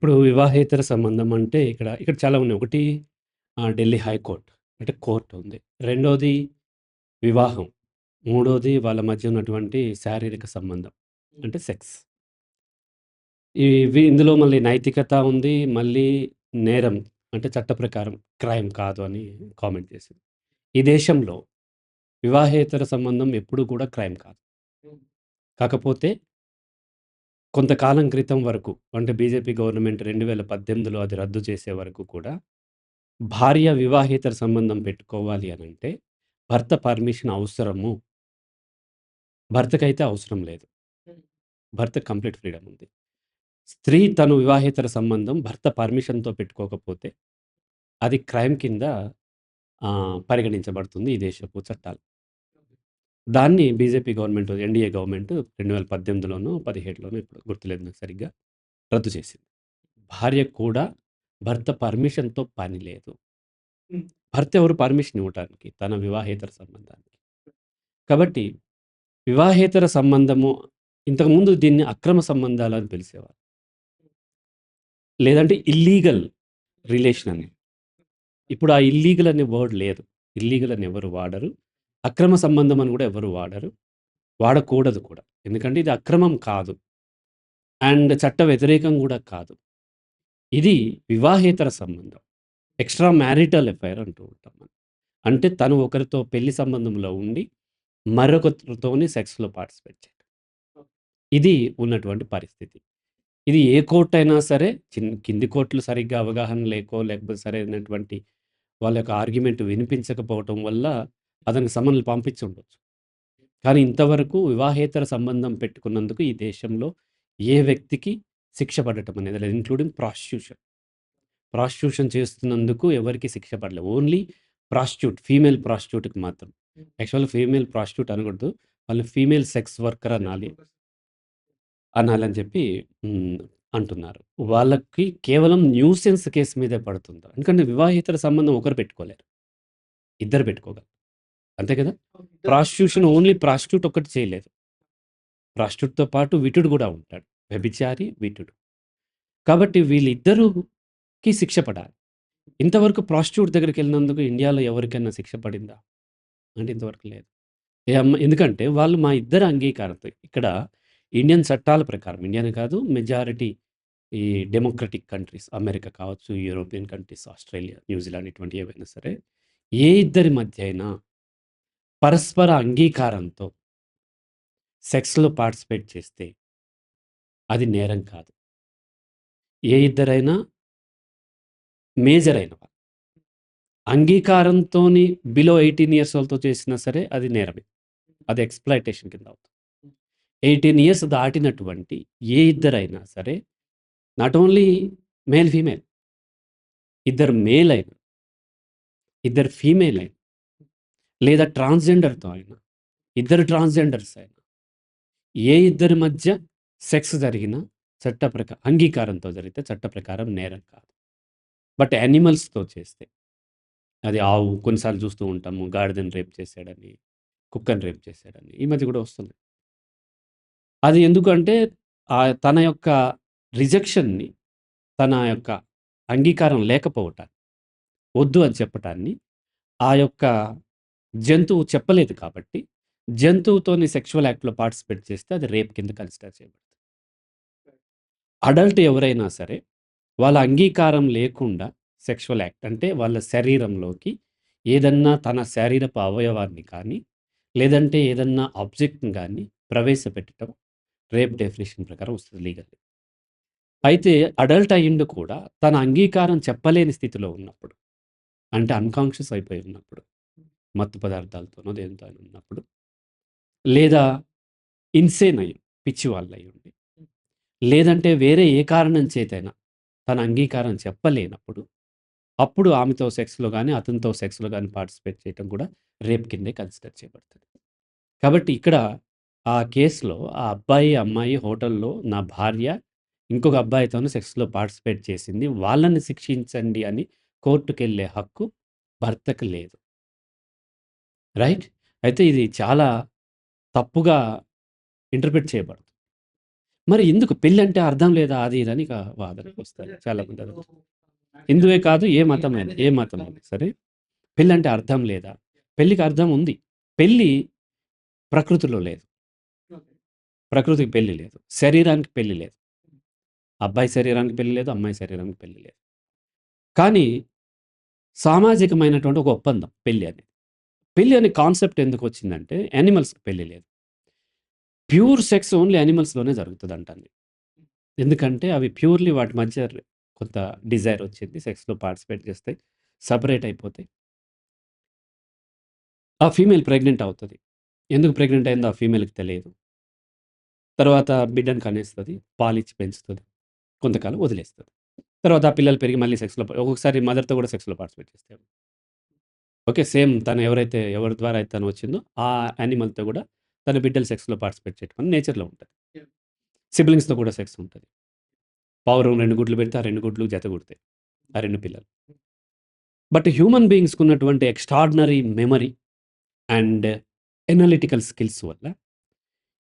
ఇప్పుడు వివాహేతర సంబంధం అంటే ఇక్కడ చాలా ఉన్నాయి. ఒకటి ఢిల్లీ హైకోర్ట్ అంటే కోర్ట్ ఉంది. రెండోది వివాహం. మూడోది వాళ్ళ మధ్య ఉన్నటువంటి శారీరక సంబంధం అంటే సెక్స్. ఇందులో మళ్ళీ నైతికత ఉంది. మళ్ళీ నేరం అంటే చట్ట ప్రకారం క్రైమ్ కాదు అని కామెంట్ చేసింది. ఈ దేశంలో వివాహేతర సంబంధం ఎప్పుడు కూడా క్రైమ్ కాదు. కాకపోతే కొంతకాలం క్రితం వరకు అంటే బీజేపీ గవర్నమెంట్ 2018లో అది రద్దు చేసే వరకు కూడా భార్య వివాహేతర సంబంధం పెట్టుకోవాలి అనంటే, భర్త పర్మిషన్ అవసరము. భర్తకైతే అవసరం లేదు. భర్తకి కంప్లీట్ ఫ్రీడమ్ ఉంది. స్త్రీ తను వివాహేతర సంబంధం భర్త పర్మిషన్‌తో పెట్టుకోకపోతే, అది క్రైమ్ కింద పరిగణించబడుతుంది ఈ దేశపు చట్టాలు. దాన్ని బీజేపీ గవర్నమెంట్, ఎన్‌డీఏ గవర్నమెంట్ 2018లోనో, 17లోనో ఎప్పుడో గుర్తులేదు నాకు సరిగ్గా రద్దు చేసింది. భార్యకు కూడా భర్త పర్మిషన్‌తో పని లేదు. భర్త ఎవరు పర్మిషన్ ఇవ్వటానికి తన వివాహేతర సంబంధానికి. కాబట్టి వివాహేతర సంబంధము ఇంతకుముందు దీన్ని అక్రమ సంబంధాలని పిలిసేవారు. లేదంటే ఇల్లీగల్ రిలేషన్ అని. ఇప్పుడు ఆ ఇల్లీగల్ అనే వర్డ్ లేదు. ఇల్లీగల్ అని ఎవరు వాడరు. అక్రమ సంబంధం అని కూడా ఎవరు వాడరు. వాడకూడదు కూడా. ఎందుకంటే ఇది అక్రమం కాదు. అండ్ చట్ట వ్యతిరేకం కూడా కాదు. ఇది వివాహేతర సంబంధం. ఎక్స్‌ట్రా మ్యారిటల్ అఫైర్ అంటూ ఉంటాం మనం. అంటే తను ఒకరితో పెళ్లి సంబంధంలో ఉండి మరొకరితోని సెక్స్‌లో పార్టిసిపేట్ చేయడం. ఇది ఉన్నటువంటి పరిస్థితి. ఇది ఏ కోర్టయినా సరే కింది కోర్టులు సరిగ్గా అవగాహన లేకపోతే సరైనటువంటి వాళ్ళ యొక్క ఆర్గ్యుమెంట్ వినిపించకపోవటం వల్ల అతనికి సమన్లు పంపించుండొచ్చు. కానీ ఇంతవరకు వివాహేతర సంబంధం పెట్టుకున్నందుకు ఈ దేశంలో ఏ వ్యక్తికి శిక్ష పడటం అనేది లేదు. Including prostitution. ప్రాస్టిట్యూషన్ చేస్తున్నందుకు ఎవరికీ శిక్ష పడలేదు. ఓన్లీ ఫీమేల్ ప్రాస్టిట్యూట్‌కి మాత్రం. యాక్చువల్‌గా ఫీమేల్ ప్రాస్టిట్యూట్ అనకూడదు. వాళ్ళని ఫీమేల్ సెక్స్ వర్కర్ అనాలని చెప్పి అంటున్నారు. వాళ్ళకి కేవలం న్యూసెన్స్ కేస్ మీదే పడుతుంది. ఎందుకంటే వివాహేతర సంబంధం ఒకరు పెట్టుకోలేరు. ఇద్దరు పెట్టుకోగలరు. అంతే కదా! ప్రాస్టిట్యూషన్ ఓన్లీ ప్రాస్టిట్యూట్ ఒక్కటి చేయలేదు. ప్రాస్టిట్యూట్‌తో పాటు విటుడు గూడా ఉంటాడు. వ్యభిచారి, విటుడు. కాబట్టి వీళ్ళిద్దరూకి శిక్ష పడాలి. ఇంతవరకు ప్రాస్టిట్యూట్ దగ్గరికెళ్ళినందుకు ఇండియాలో ఎవరికైనా శిక్ష పడిందా? అంటే ఇంతవరకు లేదు. ఎందుకంటే వాళ్ళు మా ఇద్దరి అంగీకారంతో ఇక్కడ ఇండియన్ చట్టాల ప్రకారం ఇండియన్ కాదు మెజారిటీ ఈ డెమోక్రటిక్ కంట్రీస్ అమెరికా కావచ్చు, యూరోపియన్ కంట్రీస్, ఆస్ట్రేలియా, న్యూజిలాండ్ ఇటువంటివి ఏవైనా సరే, ఏ ఇద్దరి మధ్య అయినా పరస్పర అంగీకారంతో సెక్స్‌లో పార్టిసిపేట్ చేస్తే అది నేరం కాదు. ఏ ఇద్దరైనా మేజర్ అయిన వాళ్ళు. అంగీకారంతోని బిలో 18 ఇయర్స్ వాళ్ళతో చేసినా సరే అది నేరమే. అది ఎక్స్‌ప్లాయిటేషన్ కింద అవుతుంది. 18 ఇయర్స్ దాటినటువంటి ఏ ఇద్దరైనా సరే నాట్ ఓన్లీ మేల్, ఫీమేల్ ఇద్దరు మేల్ అయినా, ఇద్దరు ఫీమేల్ అయినా లేదా ట్రాన్స్‌జెండర్‌తో అయినా, ఇద్దరు ట్రాన్స్‌జెండర్స్ అయినా, ఏ ఇద్దరి మధ్య సెక్స్ జరిగినా అంగీకారంతో జరిగితే చట్ట ప్రకారం నేరం కాదు. బట్ యానిమల్స్‌తో చేస్తే అది ఆవు కొన్నిసార్లు చూస్తూ ఉంటాము. గాడిదని రేప్ చేసాడని, కుక్కని రేప్ చేసాడని ఈ మధ్య కూడా వస్తుంది. అది ఎందుకంటే తన యొక్క రిజెక్షన్‌ని తన యొక్క అంగీకారం లేకపోవటాన్ని, వద్దు అని చెప్పటాన్ని ఆ యొక్క జంతువు చెప్పలేదు కాబట్టి, జంతువుతోని సెక్సువల్ యాక్ట్‌లో పార్టిసిపేట్ చేస్తే అది రేప్ కింద కన్సిడర్ చేయబడుతుంది. అడల్ట్ ఎవరైనా సరే, వాళ్ళ అంగీకారం లేకుండా సెక్సువల్ యాక్ట్ అంటే వాళ్ళ శరీరంలోకి ఏదన్నా తన శారీరపు అవయవాన్ని కానీ, లేదంటే ఏదన్నా ఆబ్జెక్ట్‌ని గాని ప్రవేశపెట్టటం రేప్ డెఫినిషన్ ప్రకారం వస్తది లీగల్లీ. అయితే అడల్ట్ అయ్యుండి కూడా తన అంగీకారం చెప్పలేని స్థితిలో ఉన్నప్పుడు, అంటే అన్‌కాన్షియస్ అయిపోయి ఉన్నప్పుడు, మత్తు పదార్థాలతోనో దేనితో అయినా ఉన్నప్పుడు, లేదా ఇన్సేన్ అయ్యి పిచ్చివాళ్ళయ్యుండి, లేదంటే వేరే ఏ కారణం చేతైనా తన అంగీకారం చెప్పలేనప్పుడు, అప్పుడు ఆమెతో సెక్స్‌లో గాని, అతనితో సెక్స్‌లో గాని పార్టిసిపేట్ చేయటం కూడా రేప్ కిందే కన్సిడర్ చేయబడతది. కాబట్టి ఇక్కడ ఆ కేస్‌లో ఆ అబ్బాయి, అమ్మాయి హోటల్‌లో నా భార్య ఇంకొక అబ్బాయితోని సెక్స్‌లో పార్టిసిపేట్ చేసింది. వాళ్ళని శిక్షించండి అని కోర్ట్‌కెళ్ళే హక్కు భర్తకి లేదు. రైట్? అయితే ఇది చాలా తప్పుగా ఇంటర్ప్రిట్ చేయబడుతుంది. మరి ఎందుకు పెళ్ళంటే అర్థం లేదా అది ఇది అని ఇక వాదనకొస్తారు చాలామంది అడుగుతారు. హిందువే కాదు ఏ మతమైనా సరే పెళ్ళంటే అర్థం లేదా? పెళ్ళికి అర్థం ఉంది. పెళ్లి ప్రకృతిలో లేదు. ప్రకృతికి పెళ్లి లేదు. శరీరానికి పెళ్లి లేదు. అబ్బాయి శరీరానికి పెళ్లి లేదు. అమ్మాయి శరీరానికి పెళ్లి లేదు. కానీ సామాజికమైనటువంటి ఒక ఒప్పందం పెళ్లి అనేది. పెళ్లి అనే కాన్సెప్ట్ ఎందుకొచ్చిందంటే యానిమల్స్‌కి పెళ్లి లేదు. ప్యూర్ సెక్స్ ఓన్లీ యానిమల్స్‌లోనే జరుగుతదంటండి. ఎందుకంటే అవి ప్యూర్‌లీ వాటి మధ్య కొంత డిజైర్ వచ్చింది. సెక్స్‌లో పార్టిసిపేట్ చేస్తాయి. సెపరేట్ అయిపోతాయి. ఆ ఫీమేల్ ప్రెగ్నెంట్ అవుతది. ఎందుకు ప్రెగ్నెంట్ అయిందో ఆ ఫీమేల్‌కి తెలియదు. తర్వాత బిడ్డని కనేస్తది. పాలిచ్చి పెంచుతది. కొంతకాలం వదిలేస్తది. తర్వాత ఆ పిల్లలు పెరిగి మళ్ళీ సెక్స్‌లో ఒక్కొక్కసారి మదర్‌తో కూడా సెక్స్‌లో పార్టిసిపేట్ చేస్తాయి. ఓకే. సేమ్ తను ఎవరి ద్వారా అయితే తను వచ్చిందో ఆ యానిమల్‌తో కూడా తన బిడ్డలు సెక్స్‌లో పార్టిసిపేట్ చేయడం అనేది నేచర్‌లో ఉంటది. సిబ్లింగ్స్‌తో కూడా సెక్స్ ఉంటది. పావురం 2 గుడ్లు పెడితే ఆ 2 గుడ్లు జతగూడతాయి. ఆ 2 పిల్లలు. బట్ హ్యూమన్ బీయింగ్స్‌కి ఉన్నటువంటి extraordinary memory and analytical skills వల్ల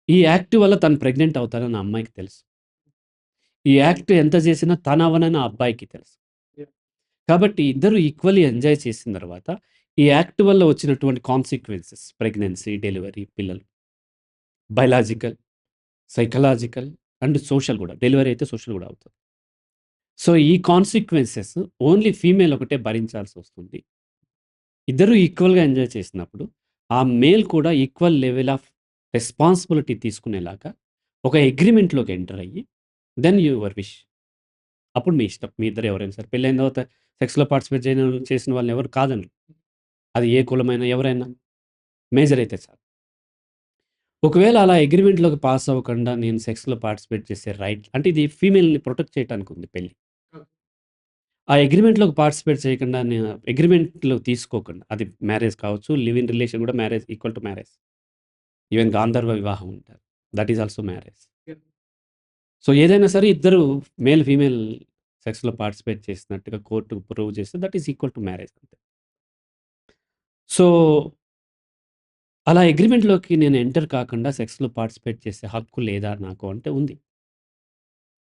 ఈ యాక్ట్ వల్ల తను ప్రెగ్నెంట్ అవుతారని ఆ అమ్మాయికి తెలుసు. ఈ యాక్ట్ ఎంత చేసినా తనవ్వనని ఆ అబ్బాయికి తెలుసు. కాబట్టి ఇద్దరు ఈక్వల్లీ ఎంజాయ్ చేసిన తర్వాత ఈ యాక్ట్ వల్ల వచ్చినటువంటి కాన్సిక్వెన్సెస్ ప్రెగ్నెన్సీ, డెలివరీ, పిల్లలు బయలాజికల్, సైకలాజికల్ అండ్ సోషల్ గూడా. డెలివరీ అయితే సోషల్ గూడా అవుతది. సో, ఈ కాన్సిక్వెన్సెస్ ఓన్లీ ఫీమేల్ ఒకటే భరించాల్సొస్తుంది. ఇద్దరూ ఈక్వల్‌గా ఎంజాయ్ చేసినప్పుడు, ఆ మేల్ కూడా ఈక్వల్ లెవెల్ ఆఫ్ రెస్పాన్సిబిలిటీ తీసుకునేలాగా ఒక అగ్రీమెంట్‌లోకి ఎంటర్ అయ్యి, దెన్ యువర్ విష్. అప్పుడు మీ ఇష్టం. మీ ఇద్దరు ఎవరైనా సరే. పెళ్లయిన తర్వాత సెక్స్‌లో పార్టిసిపేట్ చేసిన వాళ్ళని ఎవరు కాదనరు. అది ఏ కులమైనా ఎవరైనా. మేజర్ అయితే చాలు. ఒకవేళ అలా అగ్రీమెంట్‌లోకి పాస్ అవ్వకుండా నేను సెక్స్‌లో పార్టిసిపేట్ చేసే రైట్ అంటే ఇది ఫీమేల్‌ని ప్రొటెక్ట్ చేయటానికి ఉంది పెళ్లి. ఆ అగ్రీమెంట్‌లోకి పార్టిసిపేట్ చేయకుండా అగ్రీమెంట్‌లో తీసుకోకుండా అది మ్యారేజ్ కావచ్చు, లివ్ ఇన్ రిలేషన్ కూడా marriage equal to marriage. Even గాంధర్వ వివాహం అంటారు. That is also marriage. So, ఏదైనా సరే ఇద్దరు ఫీమేల్ సెక్స్‌లో పార్టిసిపేట్ చేసినట్టుగా కోర్ట్‌కి ప్రూవ్ చేస్తే that is equal to marriage అంతే. సో, అలా అగ్రీమెంట్‌లోకి నేను ఎంటర్ కాకుండా సెక్స్‌లో పార్టిసిపేట్ చేసే హక్కు లేదా నాకు అంటే ఉంది.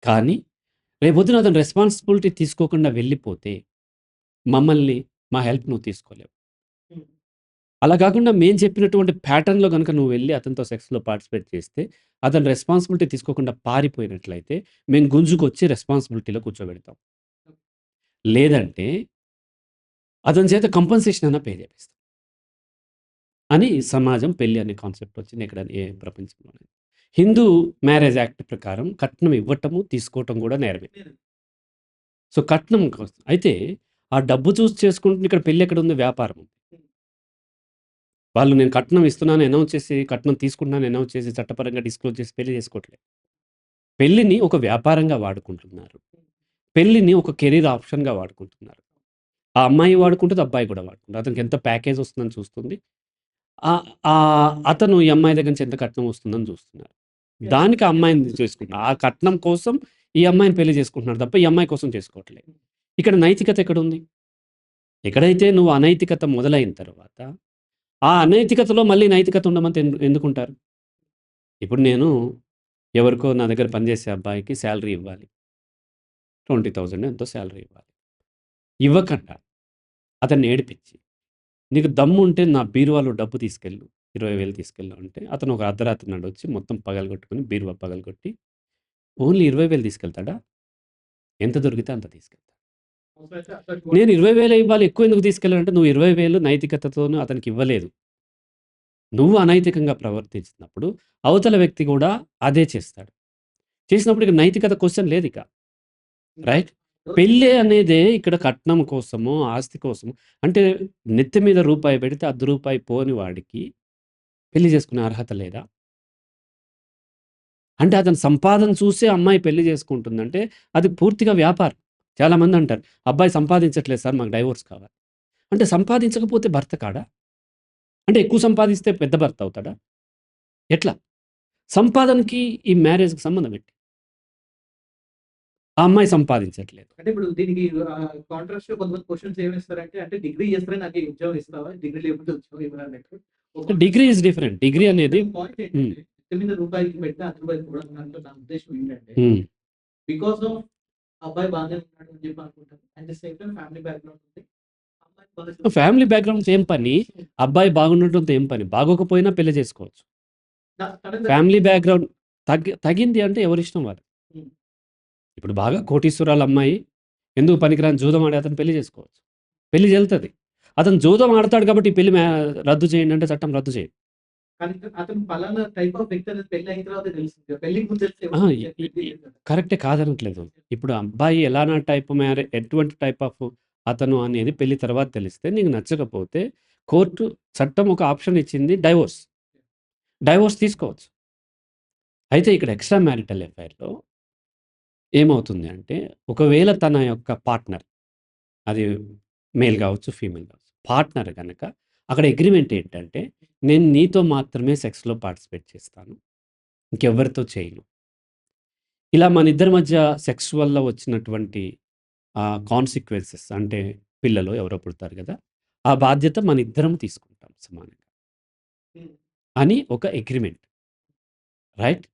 కానీ రేపొద్దున అతను రెస్పాన్సిబిలిటీ తీసుకోకుండా వెళ్ళిపోతే మమ్మల్ని మా హెల్ప్ నువ్వు తీసుకోలేవు. అలా కాకుండా మేము చెప్పినటువంటి ప్యాటర్న్‌లో గనుక నువ్వు వెళ్లి అతనితో సెక్స్‌లో పార్టిసిపేట్ చేస్తే, అతను రెస్పాన్సిబిలిటీ తీసుకోకుండా పారిపోయినట్లయితే, మేము గుంజుకొచ్చి రెస్పాన్సిబిలిటీలో కూర్చోబెడతాం. లేదంటే అతని చేత కంపెన్సేషన్ అన్నా పే చేపిస్తాం. అని సమాజం పెళ్లి అనే కాన్సెప్ట్ వచ్చింది ఎక్కడ ఏ ప్రపంచంలోనే. హిందూ మ్యారేజ్ యాక్ట్ ప్రకారం కట్నం ఇవ్వటము, తీసుకోవటం కూడా నేరమే. సో, కట్నం కోసం అయితే ఆ డబ్బు చూసి చేసుకుంటే ఇక్కడ పెళ్లి ఎక్కడుంది వ్యాపారం. వాళ్ళు నేను కట్నం ఇస్తున్నాను అనౌన్స్ చేసి, కట్నం తీసుకుంటున్నాను అనౌన్స్ చేసి, చట్టపరంగా డిస్క్లోజ్ చేసి పెళ్లి చేసుకోవట్లేదు. పెళ్లిని ఒక వ్యాపారంగా వాడుకుంటున్నారు. పెళ్లిని ఒక కెరీర్ ఆప్షన్‌గా వాడుకుంటున్నారు. ఆ అమ్మాయి వాడుకుంటది, అబ్బాయి కూడా వాడుకుంటాడు. అతనికి ఎంత ప్యాకేజ్ వస్తుందని చూస్తుంది. అతను ఈ అమ్మాయి దగ్గర నుంచి ఎంత కట్నం వస్తుందని చూస్తున్నారు. దానికి ఆ అమ్మాయిని చేసుకుంటున్నారు. ఆ కట్నం కోసం ఈ అమ్మాయిని పెళ్లి చేసుకుంటున్నాడు తప్ప, ఈ అమ్మాయి కోసం చేసుకోవట్లేదు. ఇక్కడ నైతికత ఎక్కడుంది? ఎక్కడైతే నువ్వు అనైతికత మొదలైన తర్వాత, ఆ అనైతికతలో మళ్ళీ నైతికత ఉండమంటే ఎందుకుంటారు? ఇప్పుడు నేను ఎవరికో నా దగ్గర పనిచేసే అబ్బాయికి సాలరీ ఇవ్వాలి. 20,000 ఎంతో సాలరీ ఇవ్వాలి. ఇవ్వకండా అతన్ని ఏడిపించి, "నీకు దమ్ముంటే నా బీరువాలో డబ్బు తీసుకెళ్ళు. 20,000 తీసుకెళ్ళు" అంటే అతను ఒక అర్ధరాత్రి నాడొచ్చి మొత్తం పగలగొట్టుకొని బీరువా పగలగొట్టి ఓన్లీ 20,000 తీసుకెళ్తాడా? ఎంత దొరికితే అంత తీసుకెళ్తాడు. నేను 20,000 ఇవ్వాలి ఎక్కువ ఎందుకు తీసుకెళ్ళానంటే నువ్వు 20,000 నైతికతతోను అతనికి ఇవ్వలేదు. నువ్వు అనైతికంగా ప్రవర్తించినప్పుడు అవతల వ్యక్తి కూడా అదే చేస్తాడు. చేసినప్పుడు ఇక నైతికత క్వెషన్ లేదిక. రైట్? పెళ్లి అనేదే ఇక్కడ కట్నం కోసమో, ఆస్తి కోసమో అంటే నెత్తి మీద రూపాయి పెడితే రూపాయి పోని వాడికి పెళ్లి చేసుకునే అర్హత లేదా? అంటే అతని సంపాదన చూసే అమ్మాయి పెళ్లి చేసుకుంటుందంటే అది పూర్తిగా వ్యాపారం. చాలామంది అంటారు, "అబ్బాయి సంపాదించట్లేదు సార్ మాకు డైవోర్స్ కావాలి." అంటే సంపాదించకపోతే భర్త కాడా? అంటే ఎక్కువ సంపాదిస్తే పెద్ద భర్త అవుతాడా? ఎట్లా? సంపాదనకి ఈ మ్యారేజ్‌కి సంబంధం ఏంటి? ఆ అమ్మాయి సంపాదించట్లేదు. అంటే ఇప్పుడు దీనికి కాంట్రాస్ట్‌గా కొంతమంది క్వెషన్స్ ఏమిస్తారంటే, అంటే డిగ్రీ చేస్తేనే నాకు ఈ ఉద్యోగం ఇస్తావా? డిగ్రీ లేకపోతే ఉద్యోగం ఇవ్వరా అన్నట్టు. ఒక డిగ్రీ ఈస్ డిఫరెంట్. డిగ్రీ అనేది పాయింట్ హ్మ్. ఏంటంటే, నెత్తి మీద రూపాయికి పెడితే రూ. 10 కూడా దాంట్లో నా ఉద్దేశ్యం ఏంటంటే, హ్మ్. బికాస్ ఆఫ్ అబ్బాయి బాగానే ఉన్నాడు అని చెప్పి అనుకుంటారు. At the same time family background ఉంది. అమ్మాయికి బాగా ఫ్యామిలీ బ్యాక్‌గ్రౌండ్స్ ఏం పని? అబ్బాయి బాగుండటంతో ఏం పని? బాగోకపోయినా పెళ్లి చేసుకోవచ్చు. ఫ్యామిలీ బ్యాక్‌గ్రౌండ్ తగింది అంటే ఎవరిష్టం వాళ్ళది. హ్మ్. ఇప్పుడు బాగా కోటీశ్వరాలు అమ్మాయి ఎందుకు పనికిరాని జూదం ఆడే అతను పెళ్లి చేసుకోవచ్చు. పెళ్లి చెల్తది. అతను జూదం ఆడతాడు కాబట్టి ఈ పెళ్లి రద్దు చేయండి అంటే చట్టం రద్దు చేయదు. కానీ అతను పలానా టైప్ ఆఫ్ వ్యక్తి అనేది పెళ్లి అయిన తర్వాతే తెలుస్తుంది. పెళ్ళికి ముందు తెలిస్తే ఆ! ఎవరు ఇ ఇ పెళ్లి ఇ చేయరు కదా! కరెక్టే కాదనట్లేదు. ఇప్పుడు అబ్బాయి ఎలానా టైప్ ఎటువంటి టైప్ ఆఫ్ అతను అనేది పెళ్లి తర్వాత తెలిస్తే నీకు నచ్చకపోతే కోర్టు చట్టం ఒక ఆప్షన్ ఇచ్చింది డైవోర్స్. డైవోర్స్ తీసుకోవచ్చు. అయితే ఇక్కడ ఎక్స్‌ట్రా మ్యారిటల్ అఫైర్‌లో ఏమవుతుంది అంటే ఒకవేళ తన యొక్క పార్ట్నర్ అది మేల్ కావచ్చు, ఫీమేల్ కావచ్చు. పార్ట్నర్ గనక అక్కడ అగ్రీమెంట్ ఏంటంటే నేను నీతో మాత్రమే సెక్స్‌లో పార్టిసిపేట్ చేస్తాను. ఇంకెవ్వరితో చేయను. ఇలా మనిద్దరి మధ్య సెక్స్ వల్ల వచ్చినటువంటి కాన్సిక్వెన్సెస్ అంటే పిల్లలు ఎవరో పుడతారు గదా! ఆ బాధ్యత మనిద్దరం తీసుకుంటాం సమానంగా. హ్మ్. అని ఒక అగ్రీమెంట్. రైట్?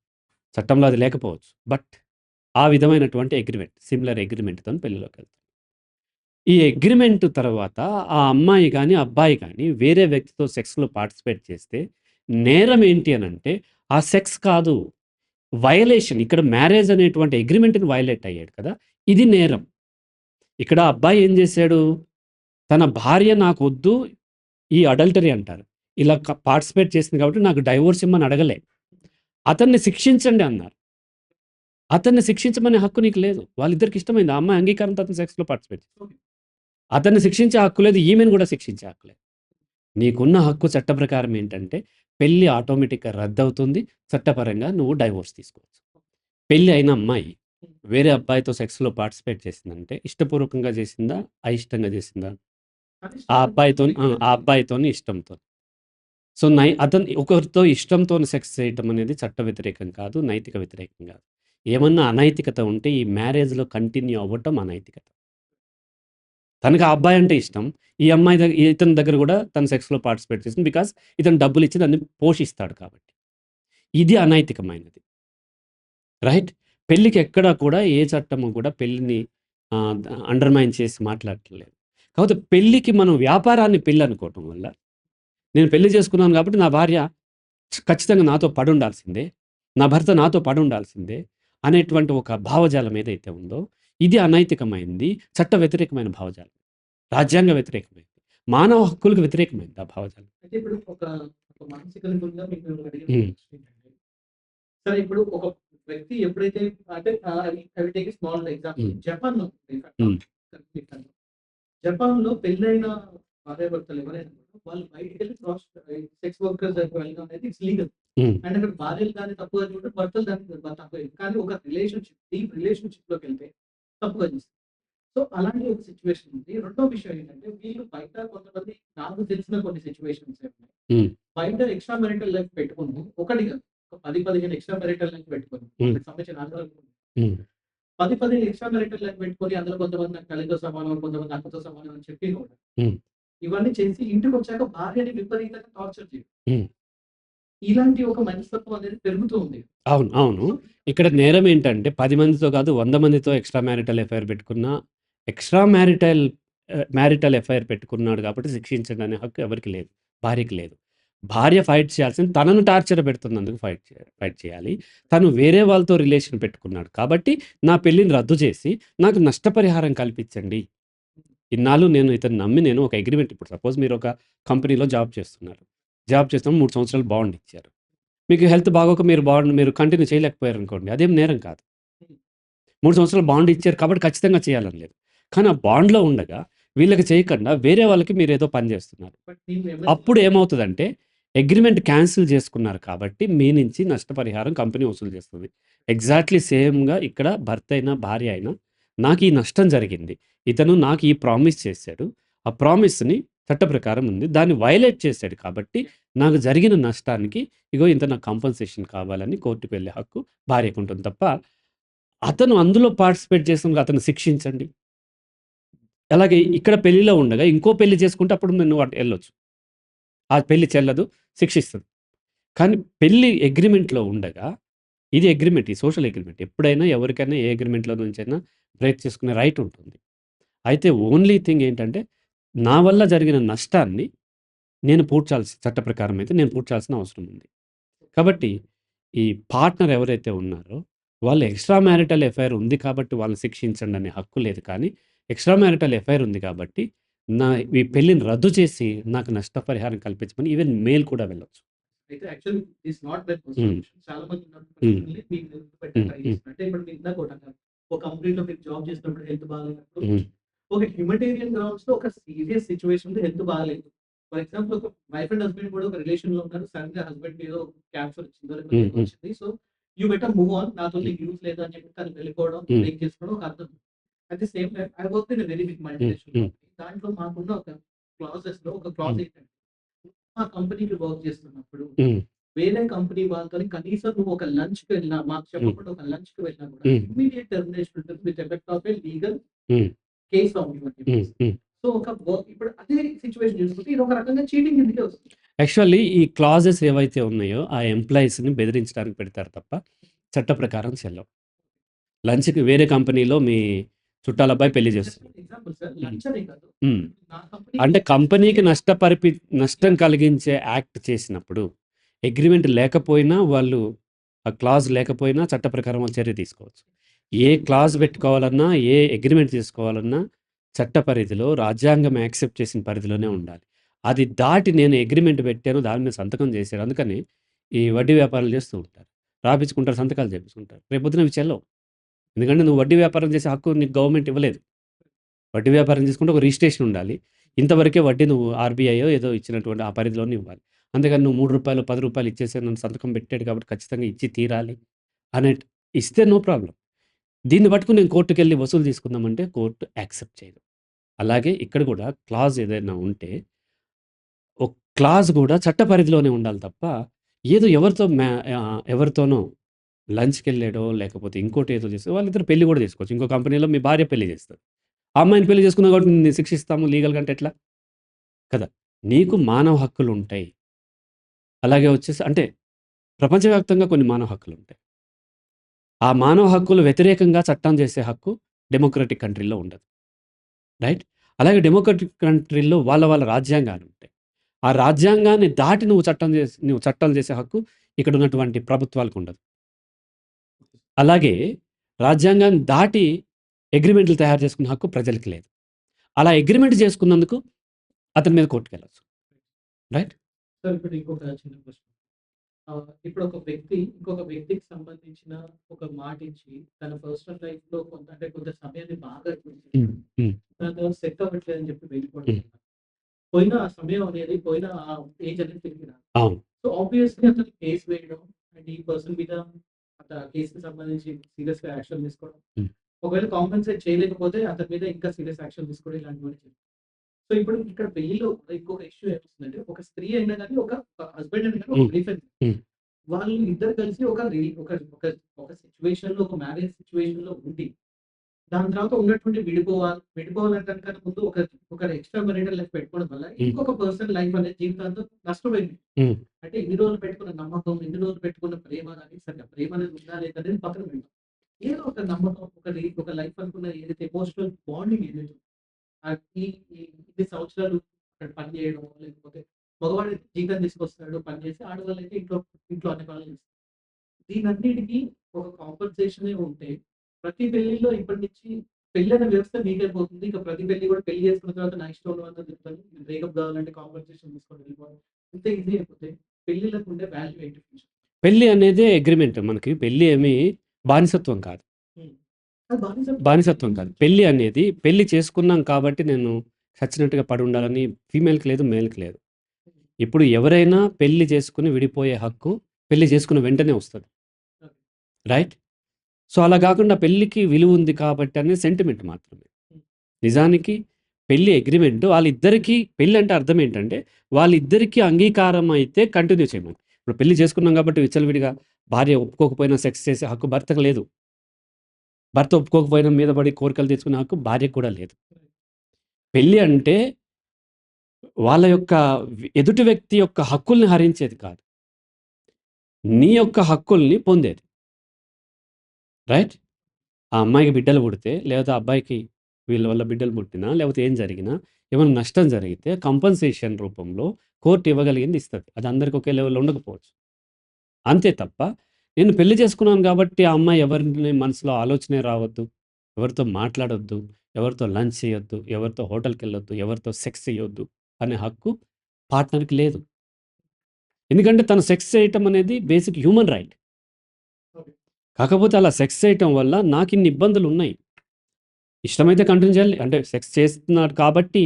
చట్టంలో అది లేకపోవచ్చు. బట్ ఆ విధమైనటువంటి అగ్రీమెంట్, సిమిలర్ అగ్రీమెంట్‌తోని పెళ్లిలోకెళ్తాం. ఈ అగ్రీమెంట్ తర్వాత ఆ అమ్మాయి గాని, అబ్బాయి గాని వేరే వ్యక్తితో సెక్స్‌లో పార్టిసిపేట్ చేస్తే నేరం ఏంటి అనంటే ఆ సెక్స్ కాదు. వయలేషన్ ఇక్కడ మ్యారేజ్ అనేటువంటి అగ్రీమెంట్‌ని వయలేట్ అయ్యాడు కదా! ఇది నేరం. ఇక్కడ అబ్బాయి ఏం చేశాడు? తన భార్య నాకొద్దు ఈ అడల్టరీ అంటారు. ఇలా పార్టిసిపేట్ చేసింది కాబట్టి నాకు డైవోర్స్ ఇమ్మని అడగలే. అతన్ని శిక్షించండి అన్నారు. అతన్ని శిక్షించమనే హక్కు నీకు లేదు. వాళ్ళిద్దరికి ఇష్టమైంది. ఆ అమ్మాయి అంగీకారంతో అతను సెక్స్‌లో పార్టిసిపేట్ చేసింది. ఓకే. అతన్ని శిక్షించే హక్కు లేదు. ఈమెను కూడా శిక్షించే హక్కు లేదు. నీకున్న హక్కు చట్ట ప్రకారం ఏంటంటే పెళ్లి ఆటోమేటిక్‌గా రద్దవుతుంది. చట్టపరంగా నువ్వు డైవోర్స్ తీసుకోవచ్చు. పెళ్లి అయిన అమ్మాయి వేరే అబ్బాయితో సెక్స్‌లో పార్టిసిపేట్ చేసిందంటే ఇష్టపూర్వకంగా చేసిందా? అయిష్టంగా చేసిందా? కానీ ఆ అబ్బాయితోని ఇష్టంతో. సో, అతను ఒకరితో ఇష్టంతోని సెక్స్ చేయటం అనేది చట్ట వ్యతిరేకం కాదు. నైతిక వ్యతిరేకం కాదు. ఏమన్నా అనైతికత ఉంటే ఈ మ్యారేజ్‌లో కంటిన్యూ అవ్వటం అనైతికత. తనకి ఆ అబ్బాయి అంటే ఇష్టం. ఈ అమ్మాయి ఇతని దగ్గర కూడా తను సెక్స్‌లో పార్టిసిపేట్ చేసింది. బికాజ్ ఇతను డబ్బులిచ్చి దాన్ని పోషిస్తాడు కాబట్టి. ఇది అనైతికమైనది. రైట్? పెళ్ళికి ఎక్కడా కూడా ఏ చట్టము కూడా పెళ్ళిని ఆహ్, అండర్‌మైన్ చేసి మాట్లాడట్లేదు. కాకపోతే పెళ్ళికి మనం వ్యాపారాన్ని పెళ్లి అనుకోవటం వల్ల నేను పెళ్లి చేసుకున్నాను కాబట్టి నా భార్య ఖచ్చితంగా నాతో పడుండాల్సిందే. నా భర్త నాతో పడుండాల్సిందే అనేటువంటి ఒక భావజాలం ఏదైతే ఉందో, ఇది అనైతికమైంది. చట్ట వ్యతిరేకమైన భావజాలం. రాజ్యాంగ వ్యతిరేకమైంది. మానవ హక్కులకు వ్యతిరేకమైంది ఆ భావజాలం. అయితే ఇప్పుడు ఒక మానసిక నిపుణులుగా మీకు అడిగిన హ్మ్. క్వెషన్ ఏంటంటే, సరే ఇప్పుడు ఒక వ్యక్తి ఎప్పుడైతే అంటే I will take a small example. హ్మ్. జపాన్‌లో హ్మ్. జపాన్‌లో పెళ్లైన భార్యాభర్తలు ఎవరైనా కూడా వాళ్ళు బయటికెళ్ళి సెక్స్ వర్కర్స్ దగ్గరికి వెళ్ళడం అనేది ఇట్స్ లీగల్. హ్మ్. అండ్ అక్కడ భార్యలు దాన్ని తప్పుగా చూడరు. భర్తలు దాన్ని తప్పుగా చూడరు. కానీ ఒక డీప్ రిలేషన్‌షిప్‌లోకెళ్తే తప్పుగా చూస్తారు. సో, అలాంటి ఒక సిట్యుయేషన్ ఉంది. రెండో విషయం ఏంటంటే, వీళ్ళు బయట కొంతమంది నాకు తెలిసిన కొన్ని సిట్యుయేషన్స్ ఉన్నాయి. హ్మ్. బయట ఎక్స్‌ట్రా మ్యారిటల్ లైఫ్ పెట్టుకొని, ఒకటి కాదు, ఒక 10, 15 ఎక్స్‌ట్రా మ్యారిటల్ లైఫ్ పెట్టుకొని, హ్మ్. వాళ్ళకి సంబంధించిన ఆధారాలు ఉన్నాయి. హ్మ్. 10, 15 ఎక్స్‌ట్రా మ్యారిటల్ లైఫ్ పెట్టుకొని, అందులో కొంతమంది నాకు తల్లితో సమానం, కొంతమంది అక్కతో సమానం అని చెప్పి కూడా, హ్మ్. ఇవన్నీ చేసి ఇంటికొచ్చాక భార్యని విపరీతంగా టార్చర్ చేయడం. హ్మ్. ఇలాంటి ఒక మనస్తత్వం అనేది పెరుగుతూ ఉంది. అవును. అవును. సో ఇక్కడ నేరం ఏంటంటే 10 మందితో కాదు 100 మందితో ఎక్స్‌ట్రా మ్యారిటల్ అఫైర్ పెట్టుకున్నా, ఎక్స్‌ట్రా మ్యారిటల్ అఫైర్ పెట్టుకున్నాడు కాబట్టి శిక్షించండి అనే హక్కు ఎవరికీ లేదు. భార్యకి లేదు. భార్య ఫైట్ చేయాల్సింది తనను టార్చర్ పెడుతున్నందుకు ఫైట్ చేయాలి. తను వేరే వాళ్ళతో రిలేషన్ పెట్టుకున్నాడు కాబట్టి నా పెళ్ళిని రద్దు చేసి నాకు నష్టపరిహారం కల్పించండి. ఇన్నాళ్ళు నేను ఇతన్ని నమ్మి నేను ఒక అగ్రీమెంట్ ఇప్పుడు సపోజ్ మీరు ఒక కంపెనీలో జాబ్ చేస్తున్నారు. జాబ్ చేస్తున్నప్పుడు 3 సంవత్సరాలు బాండ్ ఇచ్చారు. మీకు హెల్త్ బాగోక మీరు కంటిన్యూ చేయలేకపోయారనుకోండి. అదేం నేరం కాదు. 3 సంవత్సరాలు బాండ్ ఇచ్చారు కాబట్టి ఖచ్చితంగా చేయాలని లేదు. కానీ ఆ బాండ్‌లో ఉండగా వీళ్ళకి చేయకుండా వేరే వాళ్ళకి మీరేదో పని చేస్తున్నారు. బట్ నేను ఎంఎస్ అప్పుడు ఏమవుతదంటే అగ్రీమెంట్ క్యాన్సిల్ చేసుకున్నారు కాబట్టి మీ నుంచి నష్టపరిహారం కంపెనీ వసూలు చేస్తది. ఎగ్జాక్ట్‌లీ సేమ్‌గా ఇక్కడ భర్త అయినా, భార్య అయినా నాకు ఈ నష్టం జరిగింది. ఇతను నాకు ఈ ప్రామిస్ చేశాడు. ఆ ప్రామిస్‌ని చట్ట ప్రకారం ఉంది. దాన్ని వయలేట్ చేశాడు కాబట్టి నాకు జరిగిన నష్టానికి ఇగో ఇంత నాకు కాంపెన్సేషన్ కావాలని కోర్ట్‌కి వెళ్ళే హక్కు భార్యకుంటుంది తప్ప అతను అందులో పార్టిసిపేట్ చేసినందుకు అతన్ని శిక్షించండి. అలాగే ఇక్కడ పెళ్లిలో ఉండగా ఇంకో పెళ్లి చేసుకుంటే అప్పుడు నువ్వు అటు ఎళ్ళొచ్చు. ఆ పెళ్లి చెల్లదు, శిక్షిస్తది. కానీ పెళ్లి అగ్రీమెంట్‌లో ఉండగా, ఇది అగ్రీమెంట్. ఈ సోషల్ అగ్రీమెంట్. ఎప్పుడైనా ఎవరికైనా ఏ అగ్రీమెంట్‌లో నుంచైనా బ్రేక్ చేసుకునే రైట్ ఉంటుంది. అయితే ఓన్లీ థింగ్ ఏంటంటే, నా వల్ల జరిగిన నష్టాన్ని నేను చట్ట ప్రకారం అయితే నేను పూడ్చాల్సిన అవసరం ఉంది. కాబట్టి ఈ పార్ట్నర్ ఎవరైతే ఉన్నారో, వాళ్ళు ఎక్స్‌ట్రా మ్యారిటల్ ఎఫైర్ ఉంది కాబట్టి వాళ్ళని శిక్షించండి అనే హక్కు లేదు కానీ, ఎక్స్‌ట్రా మ్యారిటల్ ఎఫైర్ ఉంది కాబట్టి, నా ఈ పెళ్ళిని రద్దు చేసి నాకు నష్టపరిహారం కల్పించమని ఈవెన్ మెయిల్ కూడా వెళ్ళొచ్చు. అయితే యాక్చువల్లీ దిస్ నాట్ దట్ హ్మ్. సొల్యూషన్. చాలా మంది ఉన్నారు హ్మ్. పర్సనల్లీ మీకు పెట్టే హ్మ్. ట్రై హ్మ్. చేస్తున్నారు. అంటే ఇప్పుడు మీరు ఇందాక ఒకటి అన్నారు. ఒక కంపెనీలో మీరు జాబ్ చేసినప్పుడు హెల్త్ బాగాలేనప్పుడు హ్మ్. ఒక హ్యూమటేరియన్ గ్రౌండ్స్‌లో ఒక సీరియస్ సిట్యుయేషన్‌లో హెల్త్ బాగాలేదు. ఫర్ ఎగ్జాంపుల్ ఒక వైఫ్ అండ్ హస్బాండ్ కూడా ఒక రిలేషన్‌లో ఉన్నారు. సడెన్‌గా హస్బాండ్‌కి ఏదో క్యాన్సర్ వచ్చిందో లేకపోతే హ్మ్. ఏదో హ్మ్. వచ్చింది. So you better move on. నాతో హ్మ్. నీకు యూజ్ లేదు అని చెప్పి తను వెళ్ళిపోవడం, హ్మ్. బ్రేక్ చేసుకోవడం ఒక అర్థం. At the same time I worked in a very big hmm. Multinational hmm. Company. దాంట్లో మాకున్న ఒక క్లాజెస్‌లో ఒక క్లాజ్ హ్మ్. ఏంటంటే, మా కంపెనీకి వర్క్ చేస్తున్నప్పుడు హ్మ్. వేరే కంపెనీ వాళ్ళతోని కనీసం నువ్వు ఒక లంచ్‌కి వెళ్ళినా, మాకు హ్మ్. చెప్పకుండా ఒక లంచ్‌కి వెళ్ళినా కూడా హ్మ్. ఇమ్మీడియేట్ టెర్మినేషన్ ఉంటుంది with effect of a legal హ్మ్. కేస్ ఆన్ యూ అని హ్మ్. చెప్పేసి. హ్మ్. సో, ఒక ఇప్పుడు అదే సిట్యుయేషన్ చూసుకుంటే ఇది ఒక రకంగా చీటింగ్ కిందకే వస్తుంది. యాక్చువల్లీ ఈ క్లాజెస్ ఏవైతే ఉన్నాయో, ఆ ఎంప్లాయీస్‌ని బెదిరించడానికి పెడతారు తప్ప, చట్ట ప్రకారం చెల్లవు. లంచ్‌కి వేరే కంపెనీలో మీ చుట్టాల అబ్బాయి పెళ్లి జస్ట్ చేస్తున్నాడు. ఫర్ ఎగ్జాంపుల్ సార్ హ్మ్. లంచ్ అనే కాదు. హ్మ్. నా కంపెనీకి అంటే కంపెనీకి నష్టం యాహ్! కలిగించే యాక్ట్ చేసినప్పుడు, అగ్రీమెంట్ లేకపోయినా వాళ్ళు ఆ క్లాజ్ లేకపోయినా చట్ట ప్రకారం వాళ్ళు చర్య తీసుకోవచ్చు. ఏ క్లాజ్ పెట్టుకోవాలన్నా, ఏ అగ్రీమెంట్ తీసుకోవాలన్నా చట్ట పరిధిలో రాజ్యాంగం యాక్సెప్ట్ చేసిన పరిధిలోనే ఉండాలి. అది దాటి నేను అగ్రీమెంట్ పెట్టాను, దాని మీద సంతకం చేశారు. అందుకని ఈ వడ్డీ వ్యాపారాలు చేస్తూ ఉంటారు. రాపిచ్చుకుంటారు, సంతకాలు చేపించుకుంటారు. రేపొద్దున అవి చెల్లవు. ఎందుకంటే నువ్వు వడ్డీ వ్యాపారం చేసే హక్కు నీకు గవర్నమెంట్ ఇవ్వలేదు. వడ్డీ వ్యాపారం చేసుకుంటే ఒక రిజిస్ట్రేషన్ ఉండాలి. ఇంతవరకే వడ్డీ నువ్వు ఆర్‌బీఐయో ఏదో ఇచ్చినటువంటి ఆ పరిధిలోనే ఇవ్వాలి. అంతేగాని నువ్వు రూ. 3, రూ. 10 ఇచ్చేసాను నన్ను సంతకం పెట్టాడు కాబట్టి ఖచ్చితంగా ఇచ్చి తీరాలి అనేట్ ఇస్తే నో ప్రాబ్లమ్. దీన్ని పట్టుకొని నేను కోర్ట్‌కెళ్ళి వసూలు తీసుకుందామంటే కోర్ట్ యాక్సెప్ట్ చేయదు. అలాగే ఇక్కడ కూడా క్లాజ్ ఏదైనా ఉంటే, ఒక క్లాజ్ కూడా చట్ట పరిధిలోనే ఉండాలి తప్ప, ఏదో ఎవరితోనో లంచ్‌కెళ్ళాడో లేకపోతే ఇంకోటి ఏదో చేసి వాళ్ళిద్దరు పెళ్లి కూడా చేసుకోవచ్చు. ఇంకో కంపెనీలో మీ భార్య పెళ్లి చేస్తది. ఆ అమ్మాయిని పెళ్లి చేసుకున్నావు కాబట్టి నిన్ను శిక్షిస్తాము లీగల్‌గా అంటే ఎట్లా? కదా! నీకు మానవ హక్కులుంటాయి. అలాగే వచ్చేసి అంటే ప్రపంచవ్యాప్తంగా కొన్ని మానవ హక్కులుంటాయి. ఆ మానవ హక్కులు వ్యతిరేకంగా చట్టం చేసే హక్కు డెమోక్రటిక్ కంట్రీ‌లో ఉండదు. రైట్? అలాగే డెమోక్రటిక్ కంట్రీ‌ల్లో వాళ్ళ రాజ్యాంగాలుంటాయి. ఆ రాజ్యాంగాన్ని దాటి నువ్వు చట్టాలు చేసే హక్కు ఇక్కడున్నటువంటి ప్రభుత్వాలకుండదు. అలాగే రాజ్యాంగాన్ని దాటి అగ్రీమెంట్‌లు తయారు చేసుకునే హక్కు ప్రజలకి లేదు. అలా అగ్రీమెంట్ చేసుకున్నందుకు అతని మీద కోర్ట్‌కెళ్ళొచ్చు. రైట్? సార్ ఇప్పుడు ఇంకొక చిన్న క్వెషన్. ఇప్పుడు ఒక వ్యక్తి ఇంకొక వ్యక్తికి సంబంధించిన ఒక మాట ఇచ్చి తన పర్సనల్ లైఫ్‌లో కొంత సమయాన్ని బాగా ఇచ్చి హ్మ్. హ్మ్. తను సెట్ అవ్వట్లేదని చెప్పి వెళ్ళిపోవడం హ్మ్. వల్ల పోయిన ఆ సమయం అనేది పోయిన ఆ ఏజ్ అనేది తిరిగి రాదు. అవును. సో, ఆబ్వియస్‌లీ అతను కేస్ వేయడం అండ్ ఈ పర్సన్ మీద కేస్‌కి సంబంధించి సీరియస్‌గా యాక్షన్ తీసుకోవడం. హ్మ్. ఒకవేళ కాంపెన్సేట్ చేయలేకపోతే అతని మీద ఇంకా సీరియస్ యాక్షన్ తీసుకోవడం ఇలాంటివన్నీ చేస్తారు. సో, ఇప్పుడు ఇక్కడ పెళ్లిలో ఇంకొక ఇష్యూ ఏమొస్తుందంటే ఒక స్త్రీ అయినా గాని, ఒక హస్బాండ్ అయినా గాని, ఒక హ్మ్. వైఫ్ అయినా హ్మ్. వాళ్ళు ఇద్దరు కలిసి ఒక రి ఒక ఒక ఒక సిట్యుయేషన్‌లో ఒక మ్యారేజ్ సిట్యుయేషన్‌లో ఉండి దాని తర్వాత ఉన్నటువంటి విడిపోవాలనడానికన్నా ముందు ఒక ఎక్స్‌ట్రా మ్యారిటల్ లైఫ్ పెట్టుకోవడం వల్ల హ్మ్. ఇంకొక పర్సన్ లైఫ్ అనేది జీవితాంతం నష్టపోయింది. హ్మ్. అంటే ఇన్ని రోజులు పెట్టుకున్న నమ్మకం, ఇన్ని రోజులు పెట్టుకున్న ప్రేమ గాని, సరే ఆ ప్రేమ అనేది ఉందా లేదా అనేది పక్కన పెడదాం. ఏదో ఒక నమ్మకం, ఒక లైఫ్ అనుకున్న ఏదైతే ఎమోషనల్ బాండింగ్ ఏదైతే ఉందో, ఈ ఈ ఇన్ని సంవత్సరాలు అక్కడ పని చేయడం, లేకపోతే మగవాడు జీతం తీసుకొస్తాడు, పని చేసి ఆడవాళ్ళైతే ఇంట్లో ఇంట్లో అన్ని పనులు చేస్తారు. దీనన్నిటికి ఒక కాంపెన్సేషనే ఉంటే, ప్రతి పెళ్లిలో ఇప్పటి నుంచి పెళ్లనే వ్యవస్థ వీకైపోతుంది. ఇక ప్రతి పెళ్లి కూడా పెళ్లి చేసుకున్న తర్వాత నా ఇష్టం ఉన్నదని చెప్తాను. బ్రేకప్ కావాలంటే కాంపెన్సేషన్ తీసుకొని వెళ్ళిపోవాలి. ఇంత ఈజీ అయిపోతే పెళ్లిలకు ఉండే వాల్యూ ఏంటి ఫ్యూచర్? పెళ్లి అనేదే అగ్రీమెంట్. మనకి పెళ్లి ఏమి బానిసత్వం కాదు. హ్మ్. అది బానిసత్వం బానిసత్వం కాదు. పెళ్లి అనేది పెళ్లి చేసుకున్నాం కాబట్టి నేను చచ్చినట్టుగా పడుండాలని ఫీమేల్‌కి లేదు, మేల్‌కి లేదు. ఇప్పుడు ఎవరైనా పెళ్లి చేసుకొని విడిపోయే హక్కు పెళ్లి చేసుకున్న వెంటనే వస్తది. రైట్? సో, అలా గాకుండా పెళ్ళికి విలువుంది కాబట్టి అనేది సెంటిమెంట్ మాత్రమే. నిజానికి పెళ్లి అగ్రీమెంట్ వాళ్ళిద్దరికీ పెళ్లంటే అర్థం ఏంటంటే, వాళ్ళిద్దరికీ అంగీకారం అయితే కంటిన్యూ చేయమని. ఇప్పుడు పెళ్లి చేసుకున్నాం కాబట్టి విచ్చలవిడిగా భార్య ఒప్పుకోకపోయినా సెక్స్ చేసే హక్కు భర్తకు లేదు. భర్త ఒప్పుకోకపోయినా మీద పడి కోరికలు తీర్చుకునే హక్కు భార్యకు కూడా లేదు. పెళ్లి అంటే వాళ్ళ యొక్క ఎదుటి వ్యక్తి యొక్క హక్కుల్ని హరించేది కాదు. నీ యొక్క హక్కుల్ని పొందేది. రైట్? ఆ అమ్మాయికి బిడ్డలు పుడితే, లేకపోతే ఆ అబ్బాయికి వీళ్ళ వల్ల బిడ్డలు పుట్టినా, లేకపోతే ఏం జరిగినా, ఏమైనా నష్టం జరిగితే కంపెన్సేషన్ రూపంలో కోర్ట్ ఇవ్వగలిగింది ఇస్తది. అది అందరికి ఒకే లెవెల్‌లో ఉండకపోవచ్చు. అంతే తప్ప, నేను పెళ్లి చేసుకున్నాను కాబట్టి ఆ అమ్మాయి ఎవరిని మనసులో ఆలోచనే రావద్దు, ఎవరితో మాట్లాడొద్దు, ఎవరితో లంచ్ చేయొద్దు, ఎవరితో హోటల్‌కెళ్ళొద్దు, ఎవరితో సెక్స్ చేయొద్దు అనే హక్కు పార్ట్నర్‌కి లేదు. ఎందుకంటే తను సెక్స్ చేయటం అనేది బేసిక్ హ్యూమన్ రైట్. ఓకే. కాకపోతే అలా సెక్స్ చేయటం వల్ల నాకిన్ని ఇబ్బందులున్నాయి. ఇష్టమైతే కంటిన్యూ చేయాలి. అంటే సెక్స్ చేస్తున్నాడు కాబట్టి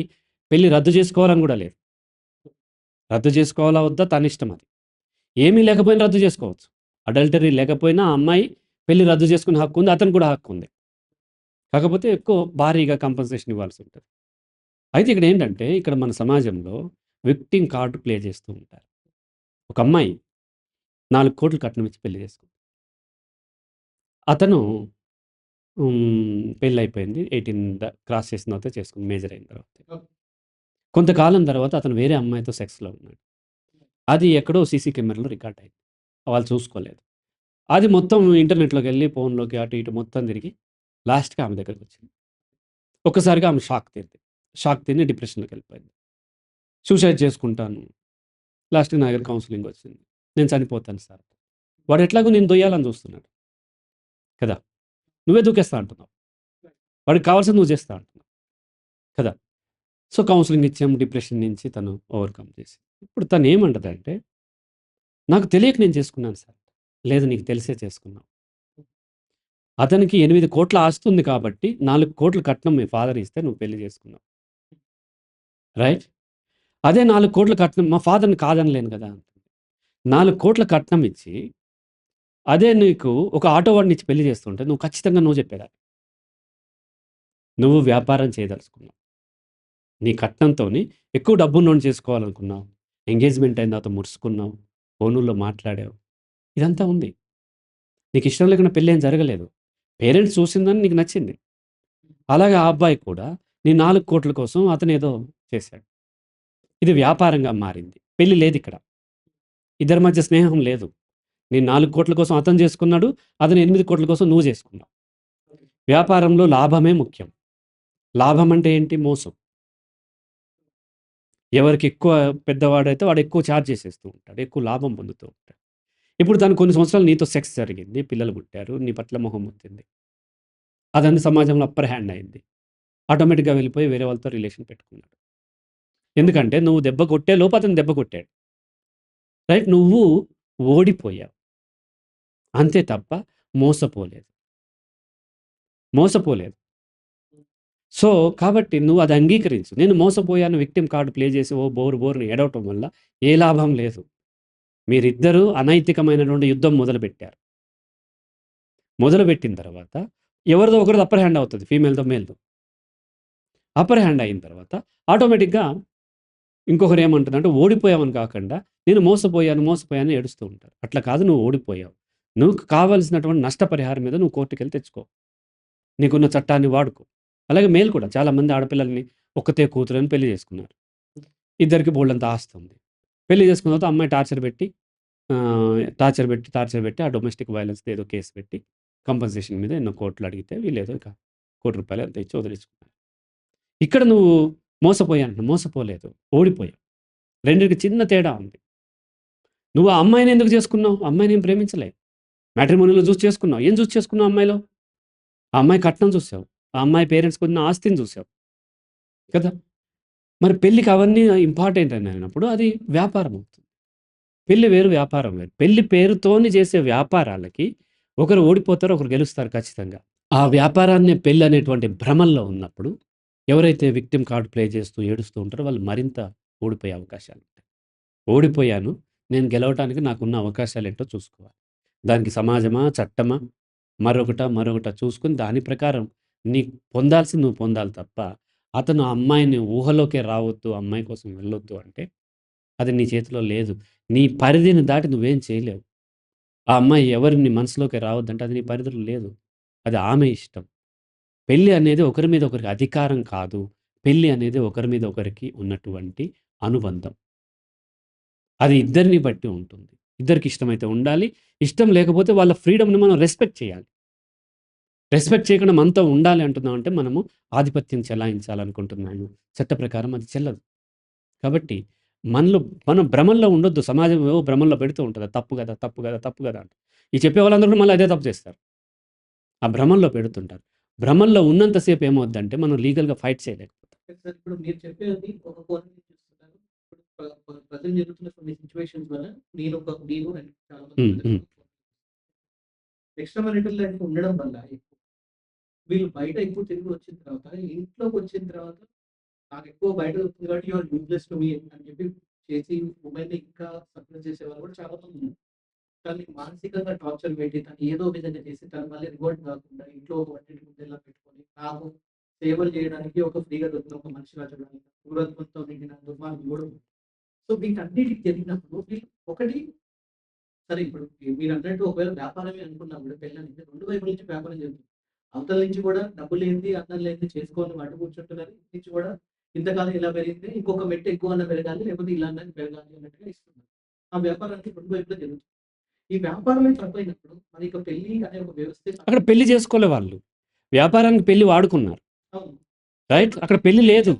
పెళ్లి రద్దు చేసుకోవాలని గూడా లేదు. రద్దు చేసుకోవాలా వద్దా తనిష్టం అది. ఏమీ లేకపోయినా రద్దు చేసుకోవచ్చు. అడల్టరీ లేకపోయినా ఆ అమ్మాయి పెళ్లి రద్దు చేసుకునే హక్కుంది. అతనికి కూడా హక్కుంది. కాకపోతే ఎక్కువ భారీగా కంపెన్సేషన్ ఇవ్వాల్సుంటది. అయితే ఇక్కడేంటంటే, ఇక్కడ మన సమాజంలో విక్టిమ్ కార్డ్ ప్లే చేస్తూ ఉంటారు. ఒక అమ్మాయి 4,00,00,000 కట్నం ఇచ్చి పెళ్లి చేసుకుంది. అతను పెళ్లయిపోయింది. 18 క్రాస్ చేసిన తర్వాత చేసుకుంది. మేజర్ అయిన తర్వాత. ఓకే. కొంతకాలం తర్వాత అతను వేరే అమ్మాయితో సెక్స్‌లో ఉన్నాడు. అది ఎక్కడో సీసీ కెమెరాలో రికార్డ్ అయింది. వాళ్ళు చూసుకోలేదు. అది మొత్తం ఇంటర్నెట్‌లోకెళ్ళి, ఫోన్‌లోకి అటు ఇటు మొత్తం తిరిగి లాస్ట్‌కి ఆమె దగ్గరికొచ్చింది. ఒక్కసారిగా ఆమె షాక్ తింది. షాక్ తిని డిప్రెషన్‌లోకెళ్ళిపోయింది. సూసైడ్ చేసుకుంటాను. లాస్ట్‌కి నా దగ్గర కౌన్సెలింగొచ్చింది. నేను చనిపోతాను సార్. వాడు ఎట్లాగో నిన్ను దొయ్యాలని చూస్తున్నాడు. కదా! నువ్వే దూకేస్తా అంటున్నావు. వాడికి కావాల్సింది నువ్వు చేస్తా అంటున్నావు. కదా! సో, కౌన్సెలింగ్ ఇచ్చాం. డిప్రెషన్ నుంచి తను ఓవర్‌కమ్ చేసింది. ఇప్పుడు తనేమంటదంటే, నాకు తెలియక నేను చేసుకున్నాను సార్. లేదు నీకు తెలిసే చేసుకున్నావు. అతనికి 8,00,00,000 ఆస్తి ఉంది కాబట్టి 4,00,00,000 కట్నం మీ ఫాదర్ ఇస్తే నువ్వు పెళ్లి చేసుకున్నావు. రైట్? అదే 4,00,00,000 కట్నం మా ఫాదర్‌ని కాదనలేను కదా! 4,00,00,000 కట్నం ఇచ్చి, అదే నీకు ఒక ఆటో వాడినిచ్చి పెళ్లి చేస్తుంటే నువ్వు ఖచ్చితంగా నో చెప్పేదానివి. నువ్వు వ్యాపారం చేయదలుచుకున్నావు. నీ కట్నంతోని ఎక్కువ డబ్బున్నోడిని చేసుకోవాలనుకున్నావు. ఎంగేజ్‌మెంట్ అయిన తర్వాత ముడుసుకున్నావు. ఫోనుల్లో మాట్లాడావు. ఇదంతా ఉంది. నీకిష్టం లేకుండా పెళ్లేం జరగలేదు. పేరెంట్స్ చూసిందని నీకు నచ్చింది. అలాగే ఆ అబ్బాయి కూడా నీ 4,00,00,000 కోసం అతనేదో చేశాడు. ఇది వ్యాపారంగా మారింది. పెళ్లి లేదిక్కడ. ఇద్దరి మధ్య స్నేహం లేదు. నీ 4,00,00,000 కోసం అతను చేసుకున్నాడు. అతను 8,00,00,000 కోసం నువ్వు చేసుకున్నావు. వ్యాపారంలో లాభమే ముఖ్యం. లాభం అంటే ఏంటి? మోసం. ఎవరికి ఎక్కువ పెద్దవాడైతే వాడు ఎక్కువ చార్జ్ చేసేస్తూ ఉంటాడు. ఎక్కువ లాభం పొందుతూ ఉంటాడు. ఇప్పుడు తను కొన్ని సంవత్సరాలు నీతో సెక్స్ జరిగింది. పిల్లలు పుట్టారు. నీ పట్ల మొహం మొత్తింది. అదని సమాజంలో అప్పర్ హ్యాండ్ అయింది. ఆటోమేటిక్‌గా వెళ్ళిపోయి వేరే వాళ్ళతో రిలేషన్ పెట్టుకున్నాడు. ఎందుకంటే నువ్వు దెబ్బ కొట్టే లోపు అతను దెబ్బ కొట్టాడు. రైట్? నువ్వు ఓడిపోయావు. అంతే తప్ప మోసపోలేదు. మోసపోలేదు. సో, కాబట్టి నువ్వు అది అంగీకరించు. నేను మోసపోయాను విక్టిమ్ కార్డ్ ప్లే చేసి ఓ బోరు బోరున ఏడవటం వల్ల ఏ లాభం లేదు. మీరిద్దరూ అనైతికమైనటువంటి యుద్ధం మొదలుపెట్టారు. మొదలుపెట్టిన తర్వాత ఎవరిదో ఒకరిది అప్పర్ హ్యాండ్ అవుతది. ఫీమేల్‌దో, మేల్‌దో. అప్పర్ హ్యాండ్ అయిన తర్వాత ఆటోమేటిక్‌గా ఇంకొకరు ఏమంటారంటే ఓడిపోయామని కాకుండా నేను మోసపోయాను, మోసపోయాను ఏడుస్తూ ఉంటారు. అట్లా కాదు నువ్వు ఓడిపోయావు. నువ్వు కావాల్సినటువంటి నష్టపరిహారం మీద నువ్వు కోర్ట్‌కెళ్ళి తెచ్చుకో. నీకున్న చట్టాన్ని వాడుకో. అలాగే మేల్ కూడా చాలామంది ఆడపిల్లల్ని ఒక్కతే కూతురని పెళ్లి చేసుకున్నారు. ఇద్దరికి బోలెడంత ఆస్తి ఉంది. పెళ్లి చేసుకున్న తర్వాత అమ్మాయి టార్చర్ పెట్టి ఆ డొమెస్టిక్ వయలెన్స్‌ది ఏదో కేస్ పెట్టి కంపెన్సేషన్ మీద ఎన్నో కోట్లు అడిగితే వీళ్ళేదో ఇక రూ. 1,00,00,000 ఎంతో ఇచ్చి వదిలేసుకున్నారు. ఇక్కడ నువ్వు మోసపోయా అంటున్నావు. మోసపోలేదు. ఓడిపోయావు. రెండిటికి చిన్న తేడా ఉంది. నువ్వు ఆ అమ్మాయిని ఎందుకు చేసుకున్నావు? ఆ అమ్మాయిని ఏం ప్రేమించలే. మ్యాట్రిమోనీలో చూసి చేసుకున్నావు. ఏం చూసి చేసుకున్నావు అమ్మాయిలో? ఆ అమ్మాయి కట్నం చూసావు. ఆ అమ్మాయి పేరెంట్స్‌కి ఉన్న ఆస్తిని చూసావు. కదా! మరి పెళ్ళికి అవన్నీ ఇంపార్టెంట్ అని అయినప్పుడు అది వ్యాపారం అవుతుంది. పెళ్లి వేరు, వ్యాపారం వేరు. పెళ్లి పేరుతోని చేసే వ్యాపారాలకి ఒకరు ఓడిపోతారు, ఒకరు గెలుస్తారు ఖచ్చితంగా. ఆ వ్యాపారాన్నే పెళ్లి అనేటువంటి భ్రమల్లో ఉన్నప్పుడు ఎవరైతే విక్టిమ్ కార్డ్ ప్లే చేస్తూ ఏడుస్తూ ఉంటారో వాళ్ళు మరింత ఓడిపోయే అవకాశాలుంటాయి. ఓడిపోయాను. నేను గెలవటానికి నాకున్న అవకాశాలేంటో చూసుకోవాలి. దానికి సమాజమా, చట్టమా, మరొకటా చూసుకొని దాని ప్రకారం నీకు పొందాల్సింది నువ్వు పొందాలి తప్ప, అతను ఆ అమ్మాయిని ఊహలోకే రావద్దు, అమ్మాయి కోసం వెళ్ళొద్దు అంటే అది నీ చేతిలో లేదు. నీ పరిధిని దాటి నువ్వేం చేయలేవు. ఆ అమ్మాయి ఎవరు నీ మనసులోకి రావద్దంటే అది నీ పరిధిలో లేదు. అది ఆమె ఇష్టం. పెళ్లి అనేది ఒకరి మీద ఒకరికి అధికారం కాదు. పెళ్లి అనేది ఒకరి మీద ఒకరికి ఉన్నటువంటి అనుబంధం. అది ఇద్దరిని బట్టి ఉంటుంది. ఇద్దరికి ఇష్టమైతే ఉండాలి. ఇష్టం లేకపోతే వాళ్ళ ఫ్రీడమ్‌ని మనం రెస్పెక్ట్ చేయాలి. రెస్పెక్ట్ చేయకుండా మనతో ఉండాలి అంటున్నామంటే మనము ఆధిపత్యం చెలాయించాలనుకుంటున్నాము. చట్ట ప్రకారం అది చెల్లదు. కాబట్టి మనలో మనం భ్రమల్లో ఉండొద్దు. సమాజం ఏవో భ్రమల్లో పెడుతూ ఉంటది. అది తప్పు గదా! తప్పు గదా! తప్పు గదా! అని. ఈ చెప్పే వాళ్ళందరూ కూడా మళ్ళీ అదే తప్పు చేస్తారు. ఆ భ్రమల్లో పెడుతుంటారు. భ్రమల్లో ఉన్నంత సేపు ఏమవుద్దంటే మనం లీగల్‌గా ఫైట్ చేయలేకపోతాం. సార్ ఇప్పుడు మీరు చెప్పేది ఒక కోణం నుంచి చూస్తున్నారు. ఇప్పుడు ప్రెజెంట్ జరుగుతున్న కొన్ని సిట్యుయేషన్స్ వల్ల నేను అండ్ చాలా మంది హ్మ్. ప్రజలు హ్మ్. ఎక్స్ట్రా మారిటల్ లైఫ్ ఉండడం వల్ల వీళ్ళు బయట ఎక్కువ తిరిగి వచ్చిన తర్వాత, ఇంట్లోకి వచ్చిన తర్వాత నాకు ఎక్కువ బయట దొరుకుతుంది కాబట్టి you are useless to me అని చెప్పి చేసి వుమెన్‌ని ఇంకా సప్రెస్ చేసేవాళ్ళు కూడా చాలా మంది ఉన్నారు. తనని మానసికంగా టార్చర్ పెట్టి తను ఏదో విధంగా చేసి తను మళ్ళీ రివోల్ట్ కాకుండా ఇంట్లో ఒక వంటింటి గుండెలా పెట్టుకొని నాకు సేవలు చేయడానికి ఒక ఫ్రీగా దొరికిన ఒక మనిషిలా చూడడానికి క్రూరత్వంతో నిండిన దుర్మార్గం కూడా ఉంది. సో వీటన్నిటికి జరిగినప్పుడు వీళ్ళు ఒకటి సరే ఇప్పుడు మీరన్నట్టు ఒకవేళ వ్యాపారమే అనుకున్నా కూడా పెళ్ళనేది 2 వైపుల నుంచి వ్యాపారం జరుగుతుంది. అవతల నుంచి కూడా డబ్బు లేనిది, అన్నం లేనిది చేసుకోని అడ్డు కూర్చుంటున్నారు. ఇటు నుంచి కూడా ఇంతకాలం ఇలా పెరిగింది. ఇంకొక మెట్టు ఎక్కువన్నా పెరగాలి. లేకపోతే ఇలా అన్నా పెరగాలి అన్నట్టుగా ఇస్తున్నారు. ఆ వ్యాపారానికి 2 వైపులా జరుగుతుంది. ఈ వ్యాపారమే తప్పైనప్పుడు మరి ఇక పెళ్లి అనే ఒక వ్యవస్థే అక్కడ పెళ్లి చేసుకోలే వాళ్ళు. వ్యాపారానికి పెళ్లి వాడుకున్నారు. అవును. రైట్? అక్కడ పెళ్లి లేదు.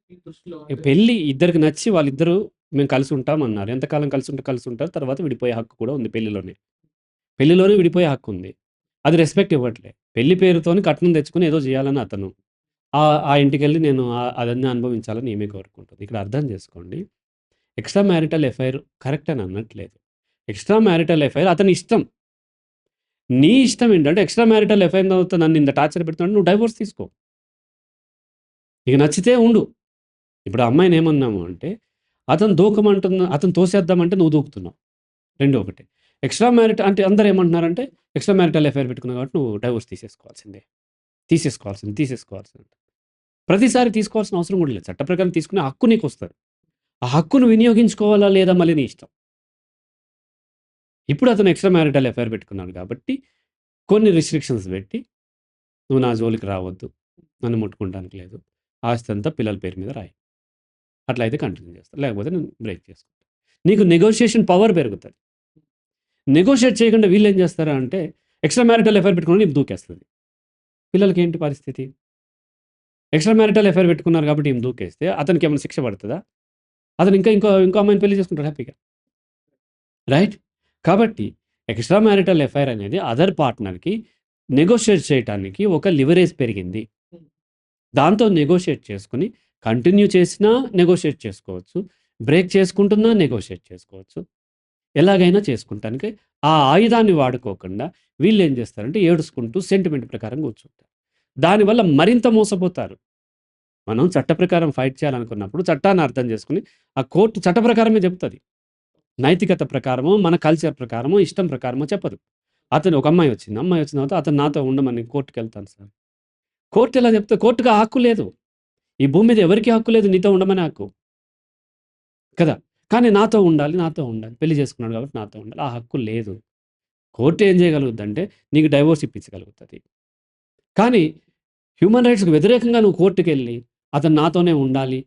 మీ దృష్టిలో ఈ అంటే పెళ్లి ఇద్దరికి నచ్చి వాళ్ళిద్దరూ మేము కలిసి ఉంటాం అన్నారు. ఎంతకాలం కలిసి ఉంటారు. తర్వాత విడిపోయే హక్కు కూడా ఉంది పెళ్లిలోనే. పెళ్లిలోనే విడిపోయే హక్కు ఉంది. అది రెస్పెక్ట్ ఇవ్వట్లే. పెళ్లి పేరుతోని కట్నం తెచ్చుకొని ఏదో చేయాలని అతను. ఆ ఇంటికెళ్ళి నేను అదన్నీ అనుభవించాలని ఈమె కోరుకుంటుంది. ఇక్కడ అర్థం చేసుకోండి. ఎక్స్‌ట్రా మ్యారిటల్ ఎఫైర్ కరెక్ట్ అని అనట్లేదు. ఎక్స్‌ట్రా మ్యారిటల్ ఎఫైర్ అతని ఇష్టం. నీ ఇష్టం ఏంటంటే ఎక్స్‌ట్రా మ్యారిటల్ ఎఫైర్‌తో నన్ను ఇంత టార్చర్ పెడుతున్నాడు. నువ్వు డైవోర్స్ తీసుకో. నీకు నచ్చితే ఉండు. ఇప్పుడు ఆ అమ్మాయిని ఏమన్నాము అంటే, అతను తోసేద్దామంటే నువ్వు దూకుతున్నావు. రెండు ఒకటే. ఎక్స్‌ట్రా మ్యారిటల్ అంటే అందరూ ఏమంటున్నారంటే, ఎక్స్‌ట్రా మ్యారిటల్ ఎఫైర్ పెట్టుకున్నావు కాబట్టి నువ్వు డైవోర్స్ తీసేసుకోవాల్సిందే. తీసేసుకోవాల్సింది. ప్రతిసారి తీసుకోవాల్సిన అవసరం కూడా లేదు. చట్ట ప్రకారం తీసుకునే హక్కు నీకొస్తది. ఆ హక్కును వినియోగించుకోవాలా లేదా మళ్ళీ నీ ఇష్టం. ఇప్పుడు అతను ఎక్స్‌ట్రా మ్యారిటల్ ఎఫైర్ పెట్టుకున్నాడు కాబట్టి, కొన్ని రిస్ట్రిక్షన్స్ పెట్టి, నువ్వు నా జోలికి రావద్దు. నన్ను ముట్టుకుంటానికి లేదు. ఆస్తి అంతా పిల్లల పేరు మీద రాయి. అట్లయితే కంటిన్యూ చేస్తా. లేకపోతే నేను బ్రేక్ చేసుకుంటా. నీకు నెగోషియేషన్ పవర్ పెరుగుతది. నెగోషియేట్ చేయకుండా వీళ్ళేం చేస్తారా అంటే, ఎక్స్‌ట్రా మ్యారిటల్ ఎఫైర్ పెట్టుకుని ఈమె దూకేస్తది. పిల్లలకేంటి పరిస్థితి? ఎక్స్‌ట్రా మ్యారిటల్ ఎఫైర్ పెట్టుకున్నారు కాబట్టి ఈమె దూకేస్తే అతనికేమైనా శిక్ష పడతదా? అతను ఇంకో అమ్మాయిని పెళ్లి చేసుకుంటాడు హ్యాపీగా. రైట్? కాబట్టి ఎక్స్‌ట్రా మ్యారిటల్ ఎఫైర్ అనేది అదర్ పార్ట్నర్‌కి నెగోషియేట్ చేయటానికి ఒక లివరేజ్ పెరిగింది. దాంతో నెగోషియేట్ చేసుకొని కంటిన్యూ చేసినా నెగోషియేట్ చేసుకోవచ్చు. బ్రేక్ చేసుకుంటున్నా నెగోషియేట్ చేసుకోవచ్చు. ఎలాగైనా చేసుకుంటానికి ఆ ఆయుధాన్ని వాడుకోకుండా వీళ్ళేం చేస్తారంటే ఏడుసుకుంటూ సెంటిమెంట్ ప్రకారం కూర్చుంటారు. దానివల్ల మరింత మోసపోతారు. మనం చట్ట ప్రకారం ఫైట్ చేయాలనుకున్నప్పుడు చట్టాన్ని అర్థం చేసుకొని ఆ కోర్టు చట్ట ప్రకారమే చెప్తది. నైతికత ప్రకారమో, మన కల్చర్ ప్రకారమో, ఇష్టం ప్రకారమో చెప్పదు. ఒక అమ్మాయి వచ్చింది. అమ్మాయి వచ్చిన తర్వాత అతను నాతో ఉండమని కోర్ట్‌కెళ్తాను సార్. కోర్ట్ ఎలా చెప్తది? కోర్ట్‌కి ఆ హక్కు లేదు. ఈ భూమి మీద ఎవరికీ హక్కు లేదు నీతో ఉండమనే హక్కు. కదా! కానీ నాతో ఉండాలి. పెళ్లి చేసుకున్నాడు కాబట్టి నాతో ఉండాలి. ఆ హక్కు లేదు. కోర్ట్ ఏం చేయగలుగుద్దంటే నీకు డైవోర్స్ ఇప్పించగలుగుతది. కానీ హ్యూమన్ రైట్స్‌కి వ్యతిరేకంగా నువ్వు కోర్ట్‌కెళ్ళి అతను నాతోనే ఉండాలి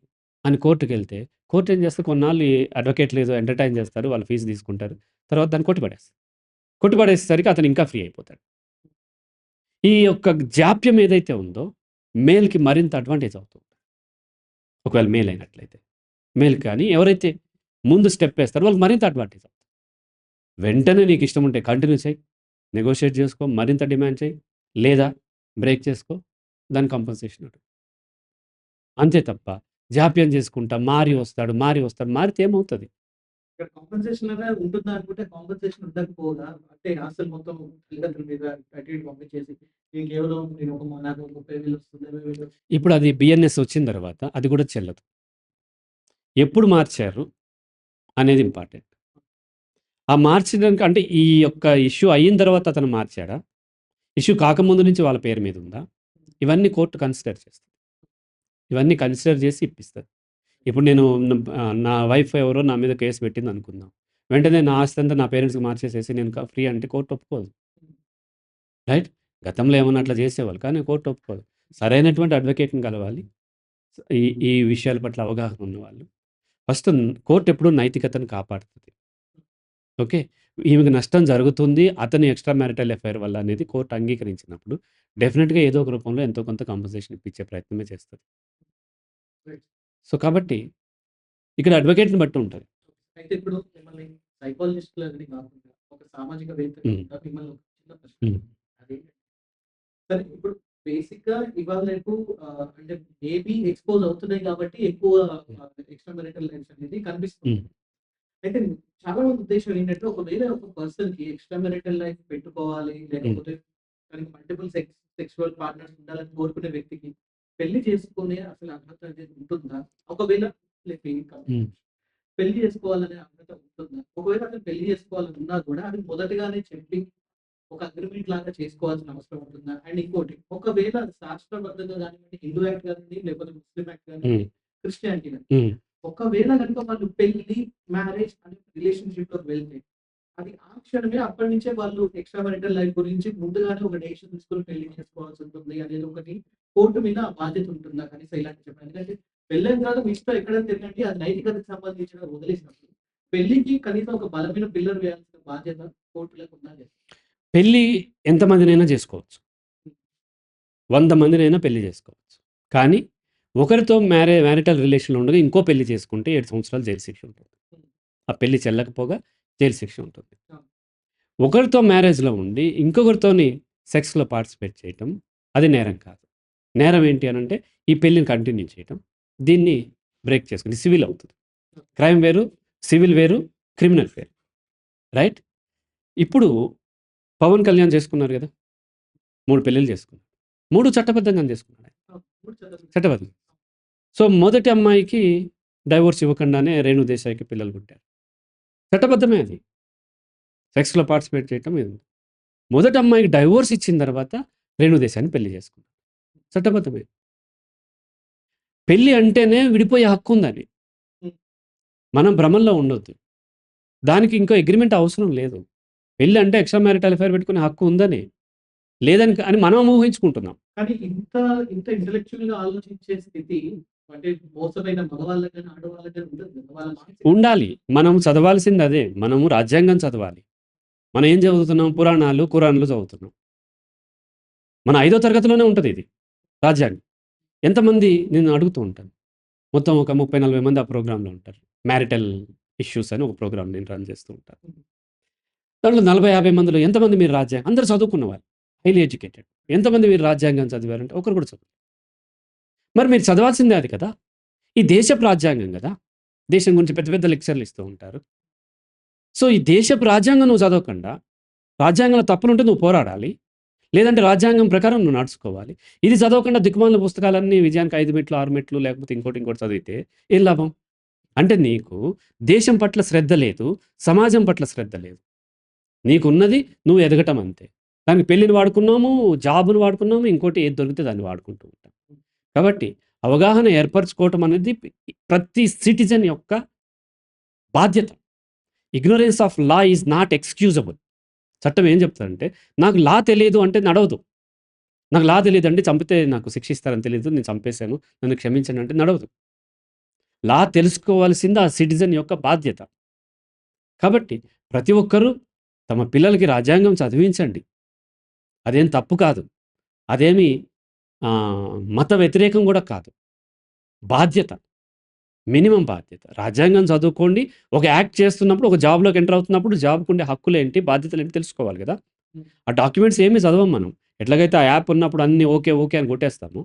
అని కోర్ట్‌కెళ్తే కోర్ట్ ఏం చేస్తది కొన్నాళ్ళు ఈ అడ్వకేట్‌లు ఏదో ఎంటర్‌టైన్ చేస్తారు. వాళ్ళు ఫీస్ తీసుకుంటారు. తర్వాత దాన్ని కొట్టిపడేస్తది. కొట్టిపడేసేసరికి అతను ఇంకా ఫ్రీ అయిపోతాడు. ఈ యొక్క జాప్యం ఏదైతే ఉందో మేల్‌కి మరింత అడ్వాంటేజ్ అవుతుంది. ఒకవేళ మేల్ అయినట్లయితే. మేల్ కానీ ఎవరైతే ముందు స్టెప్ ఏస్తారో వాళ్ళకి మరింత అడ్వాంటేజ్ అవుతుంది. వెంటనే నీకు ఇష్టం ఉంటే కంటిన్యూ చెయి. నెగోషియేట్ చేసుకో. మరింత డిమాండ్ చెయి. లేదా బ్రేక్ చేసుకో. దాని కంపెన్సేషన్ అడుగు. అంతే తప్ప జాప్యం చేసుకుంటా మారితే ఏమవుతది? ఇక్కడ కాంపెన్సేషన్ అనేది ఉంటుందా అనుకుంటే కాంపెన్సేషన్ ఉండకపోగా అంటే ఆస్తులు మొత్తం తల్లిదండ్రుల మీద అటు ఇటు పంపించేసి నేను కేవలం నాకు 30,000 వస్తుంది 20,000 ఇప్పుడు అది బిఎన్ఎస్ వచ్చిన తర్వాత అది కూడా చెల్లదు. ఎప్పుడు మార్చారు అనేది ఇంపార్టెంట్. ఆ మార్చడానికి అంటే ఈ యొక్క ఇష్యూ అయిన తర్వాత అతను మార్చాడా? ఇష్యూ కాకముందు నుంచి వాళ్ళ పేరు మీద ఉందా? ఇవన్నీ కోర్ట్ కన్సిడర్ చేస్తది. ఇవన్నీ కన్సిడర్ చేసి ఇప్పిస్తది. ఇప్పుడు నా వైఫ్ ఎవరో నా మీద కేస్ పెట్టిందనుకుందాం. వెంటనే నా ఆస్తంతా నా పేరెంట్స్‌కి మార్చేసేసి నేను ఫ్రీ అంటే కోర్ట్ ఒప్పుకోదు. రైట్? గతంలో ఏమన్నా అట్లా చేసేవాళ్ళు. కానీ కోర్ట్ ఒప్పుకోదు. సరైనటువంటి అడ్వకేట్‌ని కలవాలి. ఈ ఈ విషయాల పట్ల అవగాహన ఉన్నవాళ్ళు. ఫస్ట్ కోర్ట్ ఎప్పుడూ నైతికతను కాపాడుతది. ఓకే. ఈమెకు నష్టం జరుగుతుంది అతని ఎక్స్ట్రా మ్యారిటల్ అఫైర్ వల్ల అనేది కోర్టు అంగీకరించినప్పుడు డెఫినెట్‌గా ఏదో ఒక రూపంలో ఎంతో కొంత కాంపెన్సేషన్ ఇప్పించే ప్రయత్నమే చేస్తది. రైట్. సో, కాబట్టి ఇక్కడ అడ్వకేట్‌ని బట్టి ఉంటది. అయితే ఇప్పుడు మిమ్మల్ని సైకాలజిస్ట్‌లని కాకుండా ఒక సామాజికవేత్తగా హ్మ్. కూడా మిమ్మల్ని ఒక చిన్న ప్రశ్న హ్మ్. అదేంటంటే సరే ఇప్పుడు బేసిక్‌గా ఇవాళ రేపు అంటే మేబీ ఎక్స్‌పోజ్ అవుతున్నాయి కాబట్టి ఎక్కువ ఎక్స్‌ట్రా మ్యారిటల్ లైఫ్స్ అనేది కనిపిస్తుంది. హ్మ్. అయితే చాలా మంది ఉద్దేశ్యం ఏంటంటే ఒకవేళ ఒక పర్సన్‌కి ఎక్స్‌ట్రా మ్యారిటల్ లైఫ్ పెట్టుకోవాలి హ్మ్. లేకపోతే తనకి మల్టిపుల్ సెక్సువల్ పార్ట్నర్స్ ఉండాలని కోరుకునే వ్యక్తికి పెళ్లి చేసుకునే అసలు అర్హత అనేది ఉంటుందా? ఒకవేళ లైక్ హ్మ్. పెళ్లి చేసుకోవాలనే అర్హత ఉంటుందా? ఒకవేళ అతను పెళ్లి చేసుకోవాలని ఉన్నా కూడా అది మొదటగానే చెప్పి ఒక అగ్రీమెంట్ లాగా చేసుకోవాల్సిన అవసరం ఉంటుందా? అండ్ ఇంకోటి ఒకవేళ శాస్త్రబద్ధంగా గానివ్వండి, హిందూ యాక్ట్ గానివ్వండి, లేకపోతే ముస్లిం యాక్ట్ హ్మ్. గానివ్వండి, క్రిస్టియానిటీ గాని హ్మ్. ఒకవేళ గనుక వాళ్ళు పెళ్లి, మ్యారేజ్ అనే రిలేషన్‌షిప్‌లోకి వెళ్తే అది ఆ క్షణమే అప్పటి నుంచే వాళ్ళు ఎక్స్‌ట్రా మారిటల్ లైఫ్ గురించి ముందుగానే ఒక డెసిషన్ తీసుకొని పెళ్లి చేసుకోవాల్సి ఉంటుంది అనేది ఒకటి కోర్ట్ మీద ఆ బాధ్యత ఉంటుందా? కనీసం ఇలాంటివి చెప్పండి. ఎందుకంటే పెళ్ళైన తర్వాత మీ ఇష్టం ఎక్కడైనా తిరగండి. అది నైతికతకు సంబంధించిన వదిలేసినప్పుడు పెళ్లికి కనీసం ఒక బలమైన పిల్లర్ వేయాల్సిన బాధ్యత కోర్టులకు ఉన్నది. పెళ్లి ఎంతమందినైనా చేసుకోవచ్చు. 100 మందినైనా పెళ్లి చేసుకోవచ్చు. కానీ ఒకరితో మ్యారిటల్ రిలేషన్‌లో ఉండగా ఇంకో పెళ్లి చేసుకుంటే 7 సంవత్సరాలు జైలు శిక్ష ఉంటుంది. ఆ పెళ్లి చెల్లకపోగా జైలు శిక్ష ఉంటుంది. ఒకరితో మ్యారేజ్‌లో ఉండి ఇంకొకరితోని సెక్స్‌లో పార్టిసిపేట్ చేయటం అది నేరం కాదు. నేరం ఏంటి అనంటే ఈ పెళ్ళిని కంటిన్యూ చేయటం. దీన్ని బ్రేక్ చేసుకొని సివిల్ అవుతది. క్రైమ్ వేరు, సివిల్ వేరు, క్రిమినల్ వేరు. రైట్? ఇప్పుడు పవన్ కళ్యాణ్ చేసుకున్నారు గదా! 3 పెళ్ళిళ్ళు చేసుకున్నారు. 3 చట్టబద్ధంగానే చేసుకున్నాడు ఆయన. చట్టబద్ధంగా. సో, మొదటి అమ్మాయికి డైవోర్స్ ఇవ్వకుండానే రేణు దేశాయికి పిల్లలు పుట్టారు. చట్టబద్ధమే అది. సెక్స్‌లో పార్టిసిపేట్ చేయటం ఇది. మొదటి అమ్మాయికి డైవోర్స్ ఇచ్చిన తర్వాత రేణు దేశాయిని పెళ్లి చేసుకున్నారు. చట్టబద్ధమే. పెళ్లి అంటేనే విడిపోయే హక్కు ఉందని. మనం భ్రమల్లో ఉండొద్దు. దానికి ఇంకో అగ్రీమెంట్ అవసరం లేదు. పెళ్లి అంటే ఎక్స్ట్రా మ్యారిటల్ అఫైర్ పెట్టుకునే హక్కు ఉందని. లేదని అని మనం ఊహించుకుంటున్నాం. కానీ ఇంత ఇంత ఇంటలెక్చువల్‌గా ఆలోచించే స్థితి అంటే మోసమైన మగవాళ్ళకి గాని, ఆడవాళ్ళకి గాని ఉండదు కదా! వాళ్ళ మానసిక ఉండాలి. మనం చదవాల్సింది అదే. మనము రాజ్యాంగం చదవాలి. మనం ఏం చదువుతున్నాం? పురాణాలు, ఖురాన్‌లు చదువుతున్నాం. మన 5వ తరగతిలోనే ఉంటదిది. రాజ్యాంగం. ఎంతమంది నేను అడుగుతూ ఉంటాను. మొత్తం ఒక 30, 40 మంది ఆ ప్రోగ్రామ్‌లో ఉంటారు. మ్యారిటల్ ఇష్యూస్ అని ఒక ప్రోగ్రామ్ నేను రన్ చేస్తూ ఉంటాను. దాంట్లో 40, 50 మందిలో ఎంతమంది మీరు రాజ్యాంగం అందరూ చదువుకున్నవారు. Highly educated. ఎంతమంది మీరు రాజ్యాంగం చదివారంటే ఒకరు కూడా చదవలేదు. మరి మీరు చదవాల్సిందే అది కదా! ఈ దేశపు రాజ్యాంగం గదా! దేశం గురించి పెద్ద పెద్ద లెక్చర్‌లు ఇస్తూ ఉంటారు. సో, ఈ దేశపు రాజ్యాంగం నువ్వు చదవకుండా, రాజ్యాంగంలో తప్పులుంటే నువ్వు పోరాడాలి. లేదంటే రాజ్యాంగం ప్రకారం నువ్వు నడుచుకోవాలి. ఇది చదవకుండా దిక్కుమాలిన పుస్తకాలన్నీ విజయానికి 5 మెట్లు, 6 మెట్లు లేకపోతే ఇంకోటి, ఇంకోటి చదివితే ఏం లాభం? అంటే నీకు దేశం పట్ల శ్రద్ధ లేదు. సమాజం పట్ల శ్రద్ధ లేదు. నీకున్నది నువ్వు ఎదగటం అంతే. దానికి పెళ్ళిని వాడుకున్నాము, జాబ్‌ని వాడుకున్నాము, ఇంకోటి ఏది దొరికితే దాన్ని వాడుకుంటూ ఉంటాం. కాబట్టి అవగాహన ఏర్పరచుకోవటం అనేది ప్రతి సిటిజన్ యొక్క బాధ్యత. Ignorance of law is not excusable. చట్టం ఏం చెప్తదంటే, నాకు లా తెలీదు అంటే నడవదు. నాకు లా తెలీదండి చంపితే నాకు శిక్ష ఇస్తారని తెలీదు. నేను చంపేసాను. నన్ను క్షమించండి అంటే నడవదు. లా తెలుసుకోవాల్సింది ఆ సిటిజన్ యొక్క బాధ్యత. కాబట్టి ప్రతి ఒక్కరూ తమ పిల్లలకి రాజ్యాంగం చదివించండి. అదేం తప్పు కాదు. అదేమి మత వ్యతిరేకం గూడా కాదు. బాధ్యత. మినిమమ్ బాధ్యత. రాజ్యాంగం చదువుకోండి. ఒక యాక్ట్ చేస్తున్నప్పుడు, ఒక జాబ్‌లోకి ఎంటర్ అవుతున్నప్పుడు జాబ్‌కుండే హక్కులేంటి, బాధ్యతలేంటి తెలుసుకోవాలి గదా! ఆ డాక్యుమెంట్స్ ఏమి చదవం మనం. ఎట్లాగైతే ఆ యాప్ ఉన్నప్పుడు అన్నీ ఓకే, ఓకే అని కొట్టేస్తామో,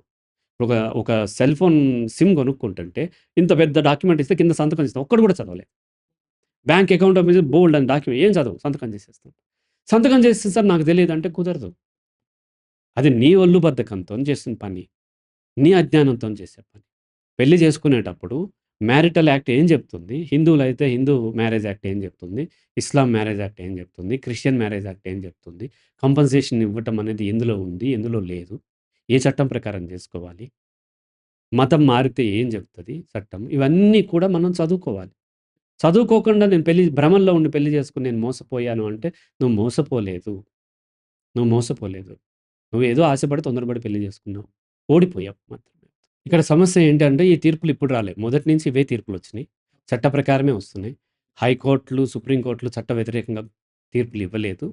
ఒక ఒక సెల్ ఫోన్ సిమ్ కొనుక్కుంటుంటే, ఇంత పెద్ద డాక్యుమెంట్ ఇస్తే కింద సంతకం ఇస్తాం. ఒక్కటి కూడా చదవలేదు. బ్యాంక్ అకౌంట్ ఓపెన్ చేసి బోల్డ్ అని డాక్యుమెంట్ ఏం చదవం. సంతకం చేసేస్తాం. సంతకం చేస్తే సార్ నాకు తెలీదంటే కుదరదు. అది నీ ఒళ్ళు బద్ధకంతోని చేసిన పని. నీ అజ్ఞానంతోని చేసే పని. పెళ్లి చేసుకునేటప్పుడు మ్యారిటల్ యాక్ట్ ఏం చెప్తుంది? హిందువులైతే హిందూ మ్యారేజ్ యాక్ట్ ఏం చెప్తుంది? ఇస్లాం మ్యారేజ్ యాక్ట్ ఏం చెప్తుంది? క్రిస్టియన్ మ్యారేజ్ యాక్ట్ ఏం చెప్తుంది? కంపెన్సేషన్ ఇవ్వటం అనేది ఎందులో ఉంది? ఎందులో లేదు? ఏ చట్టం ప్రకారం చేసుకోవాలి? మతం మారితే ఏం చెప్తది చట్టం? ఇవన్నీ కూడా మనం చదువుకోవాలి. చదువుకోకుండా నేను భ్రమల్లో ఉండి పెళ్లి చేసుకొని నేను మోసపోయాను అంటే నువ్వు మోసపోలేదు. నువ్వు మోసపోలేదు. నువ్వేదో ఆశపడి తొందరపడి పెళ్లి చేసుకున్నావు. ఓడిపోయావు మాత్రమే. ఇక్కడ సమస్య ఏంటంటే ఈ తీర్పులు ఇప్పుడు రాలే. మొదటి నుంచి ఇవే తీర్పులొచ్చినాయి. చట్ట ప్రకారమే వస్తున్నాయి. హైకోర్టులు, సుప్రీం కోర్టులు చట్ట వ్యతిరేకంగా తీర్పులు ఇవ్వలేదు.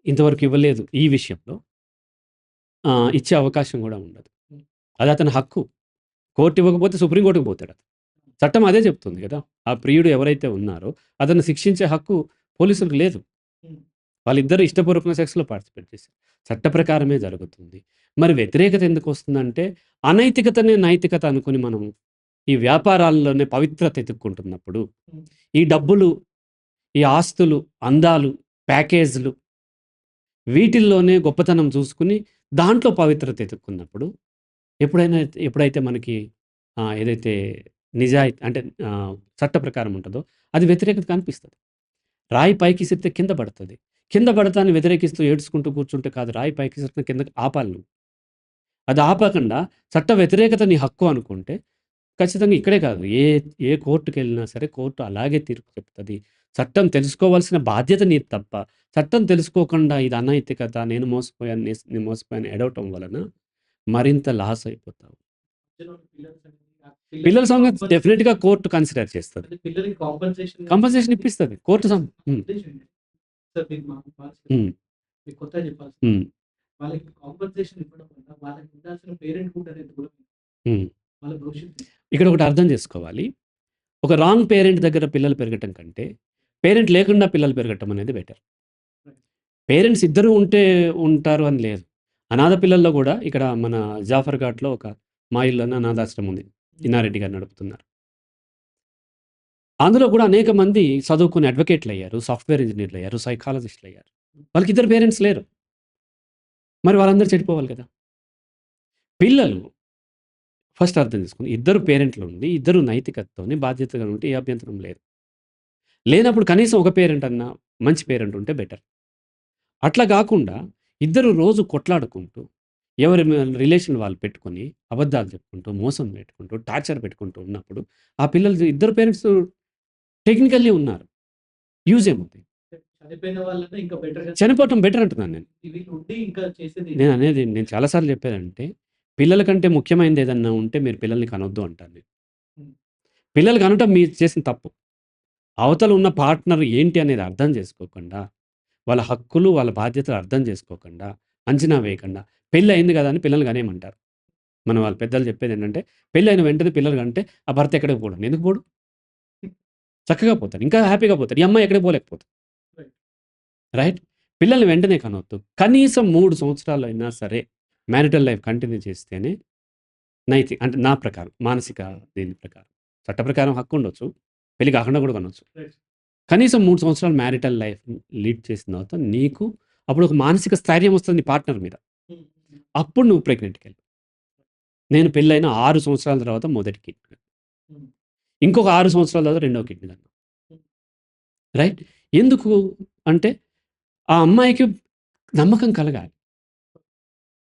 ఇంతవరకు ఇవ్వలేదు ఈ విషయంలో. ఇచ్చే అవకాశం గూడా ఉండదు. అది అతని హక్కు. కోర్ట్ ఇవ్వకపోతే సుప్రీం కోర్ట్‌కి పోతాడు. చట్టం అదే చెప్తుంది గదా! ఆ ప్రియుడు ఎవరైతే ఉన్నారో అతన్ని శిక్షించే హక్కు పోలీసులకు లేదు. వాళ్ళిద్దరూ ఇష్టపూర్వకంగా సెక్స్‌లో పార్టిసిపేట్ చేశారు. చట్ట ప్రకారమే జరుగుతుంది. మరి వ్యతిరేకత ఎందుకొస్తుందంటే, అనైతికతనే నైతికత అనుకుని మనం ఈ వ్యాపారాల్లోనే పవిత్రత ఎతుక్కుంటున్నప్పుడు, ఈ డబ్బులు, ఈ ఆస్తులు, అందాలు, ప్యాకేజ్‌లు వీటిల్లోనే గొప్పతనం చూసుకొని దాంట్లో పవిత్రత ఎతుక్కున్నప్పుడు ఎప్పుడైనా ఎప్పుడైతే మనకి ఏదైతే నిజాయితీ అంటే చట్ట ప్రకారం ఉంటదో అది వ్యతిరేకత కనిపిస్తది. రాయి పైకి ఇసిరితే కింద పడతది. కింద పడతాన్ని వ్యతిరేకిస్తూ ఏడ్చుకుంటూ కూర్చుంటే కాదు. రాయి పైకి ఇసిరితే కిందకి ఆపాలి నువ్వు. అది ఆపకుండా చట్ట వ్యతిరేకత నీ హక్కు అనుకుంటే ఖచ్చితంగా ఇక్కడే కాదు. ఏ ఏ కోర్ట్‌కెళ్ళినా సరే కోర్ట్ అలాగే తీర్పు చెప్తది. చట్టం తెలుసుకోవాల్సిన బాధ్యత నీది తప్ప, చట్టం తెలుసుకోకుండా ఇది అనైతికత, నేను మోసపోయాను, నేను మోసపోయాను ఎడవటం వలన మరింత లాస్ అయిపోతావు. పిల్లల సంగతి డెఫినిట్‌గా కోర్ట్ కన్సిడర్ చేస్తది. పిల్లలకి కంపెన్సేషన్ ఇప్పిస్తది. కోర్ట్ హ్మ్. సార్ మీరు మాకు హ్మ్. మీకు కొత్తగా చెప్పాలి. హ్మ్. వాళ్ళకి కాంపెన్సేషన్ ఇవ్వడం వల్ల వాళ్ళకి ఉండాల్సిన పేరెంట్‌హుడ్ అనేది కూడా హ్మ్. వాళ్ళ భవిష్యత్తు ఇక్కడ ఒకటి అర్థం చేసుకోవాలి. ఒక రాంగ్ పేరెంట్ దగ్గర పిల్లలు పెరగటం కంటే, పేరెంట్ లేకుండా పిల్లలు పెరగటం అనేది బెటర్. పేరెంట్స్ ఇద్దరు ఉంటే ఉంటారు అని లేదు. అనాథ పిల్లల్లో గూడా ఇక్కడ మన జాఫర్ ఘాట్‌లో ఒక మా ఇల్లు అని అనాథాశ్రమం ఉంది. ఇన్నారెడ్డి గారు నడుపుతున్నారు. అందులో కూడా అనేక మంది చదువుకుని అడ్వకేట్‌లయ్యారు, సాఫ్ట్‌వేర్ ఇంజినీర్‌లయ్యారు, సైకాలజిస్ట్‌లయ్యారు. వాళ్ళకి ఇద్దరు పేరెంట్స్ లేరు. మరి వాళ్ళందరూ చెడిపోవాలి కదా! పిల్లలు ఫస్ట్ అర్థం చేసుకోండి. ఇద్దరు పేరెంట్‌లు ఉండి, ఇద్దరు నైతికతతోని బాధ్యతగా ఉంటే ఏ అభ్యంతరం లేదు. లేనప్పుడు కనీసం ఒక పేరెంట్ అన్నా మంచి పేరెంట్ ఉంటే బెటర్. అట్లా గాకుండా ఇద్దరు రోజు కొట్లాడుకుంటూ, ఎవరి రిలేషన్ వాళ్ళు పెట్టుకొని, అబద్ధాలు చెప్పుకుంటూ, మోసం పెట్టుకుంటూ, టార్చర్ పెట్టుకుంటూ ఉన్నప్పుడు, ఆ పిల్లలు ఇద్దరు పేరెంట్స్ టెక్నికల్లీ ఉన్నారు. యూజ్ ఏముంది? చనిపోయిన వాళ్ళన్నా ఇంకా బెటర్‌గా చనిపోవటం బెటర్ అంటున్నాను నేను. వీళ్ళు ఉండి ఇంకా చేసేది నేను చాలా సార్లు చెప్పేదంటే, పిల్లల కంటే ముఖ్యమైనది ఏదన్నా ఉంటే మీరు పిల్లల్ని కనొద్దు అంటాను నేను. హ్మ్. పిల్లలు కనటం మీరు చేసిన తప్పు. అవతల ఉన్న పార్ట్నర్ ఏంటి అనేది అర్థం చేసుకోకుండా, వాళ్ళ హక్కులు, వాళ్ళ బాధ్యతలు అర్థం చేసుకోకుండా, అంచనా వేయకుండా, పెళ్లి అయింది కదా! అని పిల్లల్ని కనేయమంటారు. మన వాళ్ళ పెద్దలు చెప్పేదేంటంటే, పెళ్లయిన వెంటనే పిల్లలు కంటే, ఆ భర్త ఎక్కడికి పోడు. ఎందుకు పోడు? చక్కగా పోతాడు. ఇంకా హ్యాపీగా పోతాడు. ఈ అమ్మాయి ఎక్కడికి పోలేకపోతుంది. రైట్. రైట్? పిల్లల్ని వెంటనే కనొద్దు. కనీసం 3 సంవత్సరాలు అయినా సరే, మ్యారిటల్ లైఫ్ కంటిన్యూ చేస్తేనే అంటే నా ప్రకారం, మానసిక దీని ప్రకారం. చట్ట ప్రకారం హక్కుండొచ్చు. పెళ్లి కాకుండా కూడా కనొచ్చు. రైట్. కనీసం 3 సంవత్సరాలు మ్యారిటల్ లైఫ్ లీడ్ చేసిన తర్వాత నీకు అప్పుడు ఒక మానసిక స్థైర్యం వస్తది నీ పార్ట్నర్ మీద. హ్మ్. హ్మ్. అప్పుడు నువ్వు ప్రెగ్నెంట్‌కెళ్ళు. నేను పెళ్లయిన 6 సంవత్సరాల తర్వాత మొదటి కిడ్నీ. హ్మ్. ఇంకొక 6 సంవత్సరాల తర్వాత రెండో కిడ్నీ కన్నా. హ్మ్. రైట్? ఎందుకు అంటే ఆ అమ్మాయికి నమ్మకం కలగాలి.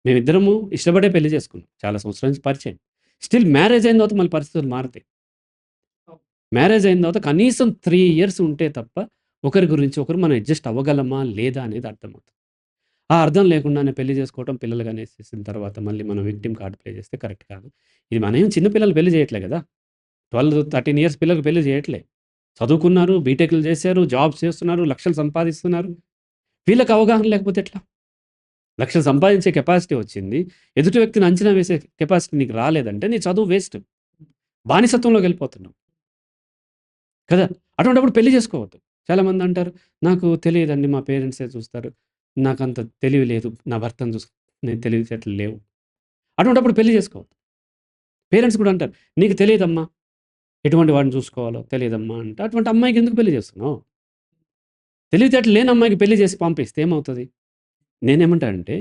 మేమిద్దరము ఇష్టపడే పెళ్లి చేసుకున్నాం. చాలా సంవత్సరాల నుంచి పరిచయం. స్టిల్ మ్యారేజ్ అయిన తర్వాత మళ్ళీ పరిస్థితులు మారతాయి. అవును. మ్యారేజ్ అయిన తర్వాత కనీసం 3 ఇయర్స్ ఉంటే తప్ప ఒకరి గురించి ఒకరు మనం అడ్జస్ట్ అవ్వగలమా? లేదా? అనేది అర్థమవుతుంది. ఆ అర్థం లేకుండానే పెళ్లి చేసుకోవటం, పిల్లలు కనేసేసిన తర్వాత మళ్ళీ మనం విక్టిమ్ కార్డ్ ప్లే చేస్తే కరెక్ట్ కాదు. ఇది మనమేం చిన్న పిల్లలు పెళ్లి చేయట్లే గదా! 12, 13 ఇయర్స్ పిల్లలకి పెళ్లి చేయట్లే. చదువుకున్నారు, బీటెక్‌లు చేశారు, జాబ్స్ చేస్తున్నారు, లక్షలు సంపాదిస్తున్నారు. వీళ్ళకి అవగాహన లేకపోతే ఎట్లా? లక్షలు సంపాదించే కెపాసిటీ వచ్చింది. ఎదుటి వ్యక్తిని అంచనా వేసే కెపాసిటీ నీకు రాలేదంటే నీ చదువు వేస్ట్. బానిసత్వంలోకెళ్ళిపోతున్నావు. కదా! అటువంటప్పుడు పెళ్లి చేసుకోవద్దు. చాలామంది అంటారు, "నాకు తెలియదండి మా పేరెంట్సే చూస్తారు. నాకంత తెలివి లేదు. నా భర్తను నేను తెలివితేటలు లేవు." అటువంటప్పుడు పెళ్లి చేసుకోవద్దు. పేరెంట్స్ కూడా అంటారు, "నీకు తెలీదమ్మా. ఎటువంటి వాడిని చూసుకోవాలో తెలీదమ్మా" అంటే అటువంటి అమ్మాయికి ఎందుకు పెళ్లి చేస్తున్నావు? తెలివితేటలు లేని అమ్మాయికి పెళ్లి చేసి పంపిస్తే ఏమవుతది? నేనేమంటానంటే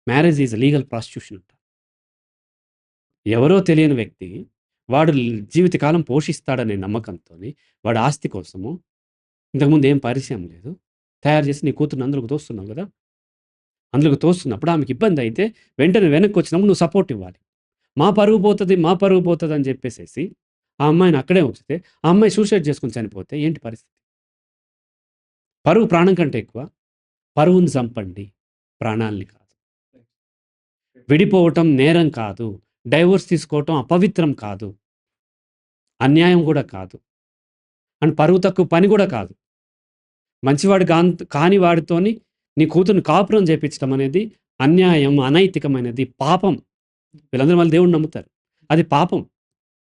మ్యారేజ్ ఈస్ లీగల్ ప్రాస్టిట్యూషన్ అంట. ఎవరో తెలియని వ్యక్తి వాడు జీవితకాలం పోషిస్తాడనే నమ్మకంతోని వాడి ఆస్తి కోసము ఇంతకుముందు ఏం పరిచయం లేదు. తయారు చేసి నీ కూతురిని అందులోకి తోస్తున్నావు గదా! అందులోకి తోస్తున్నప్పుడు ఆమెకి ఇబ్బందయితే వెంటనే వెనక్కొచ్చినప్పుడు నువ్వు సపోర్ట్ ఇవ్వాలి. మా పరువు పోతది, మా పరువు పోతదని జెప్పేసేసి ఆ అమ్మాయిని అక్కడే ఉంచితే, ఆ అమ్మాయి సూసైడ్ చేసుకొని చనిపోతే ఏంటి పరిస్థితి? పరువు ప్రాణం కంటే ఎక్కువ. పరువుని చంపండి. ప్రాణాల్ని కాదు. విడిపోవటం నేరం కాదు. డైవోర్స్ తీసుకోవటం అపవిత్రం కాదు. అన్యాయం గూడా కాదు. అండ్ పరువు తక్కువ పని గూడా కాదు. మంచివాడు కాని వాడితోని నీ కూతుర్ని కాపురం చేపించడం అనేది అన్యాయం, అనైతికమైనది, పాపం. వీళ్ళందరూ మళ్ళీ దేవుడిని నమ్ముతారు. అది పాపం.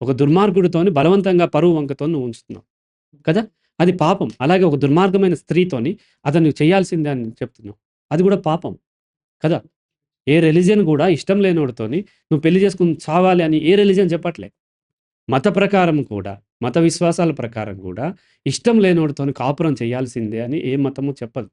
ఒక దుర్మార్గుడితోని బలవంతంగా పరువు వంకతోని నువ్వు ఉంచుతున్నావు కదా! అది పాపం. అలాగే ఒక దుర్మార్గమైన స్త్రీతోని అతను నువ్వు చేయాల్సిందే అని చెప్తున్నావు. అది కూడా పాపం కదా! ఏ రిలిజియన్ కూడా ఇష్టం లేనోడితోని నువ్వు పెళ్లి చేసుకొని చావాలి అని ఏ రిలిజియన్ చెప్పట్లే. మత ప్రకారం కూడా, మత విశ్వాసాల ప్రకారం కూడా ఇష్టం లేనోడితోని కాపురం చేయాల్సిందే అని ఏ మతము చెప్పదు.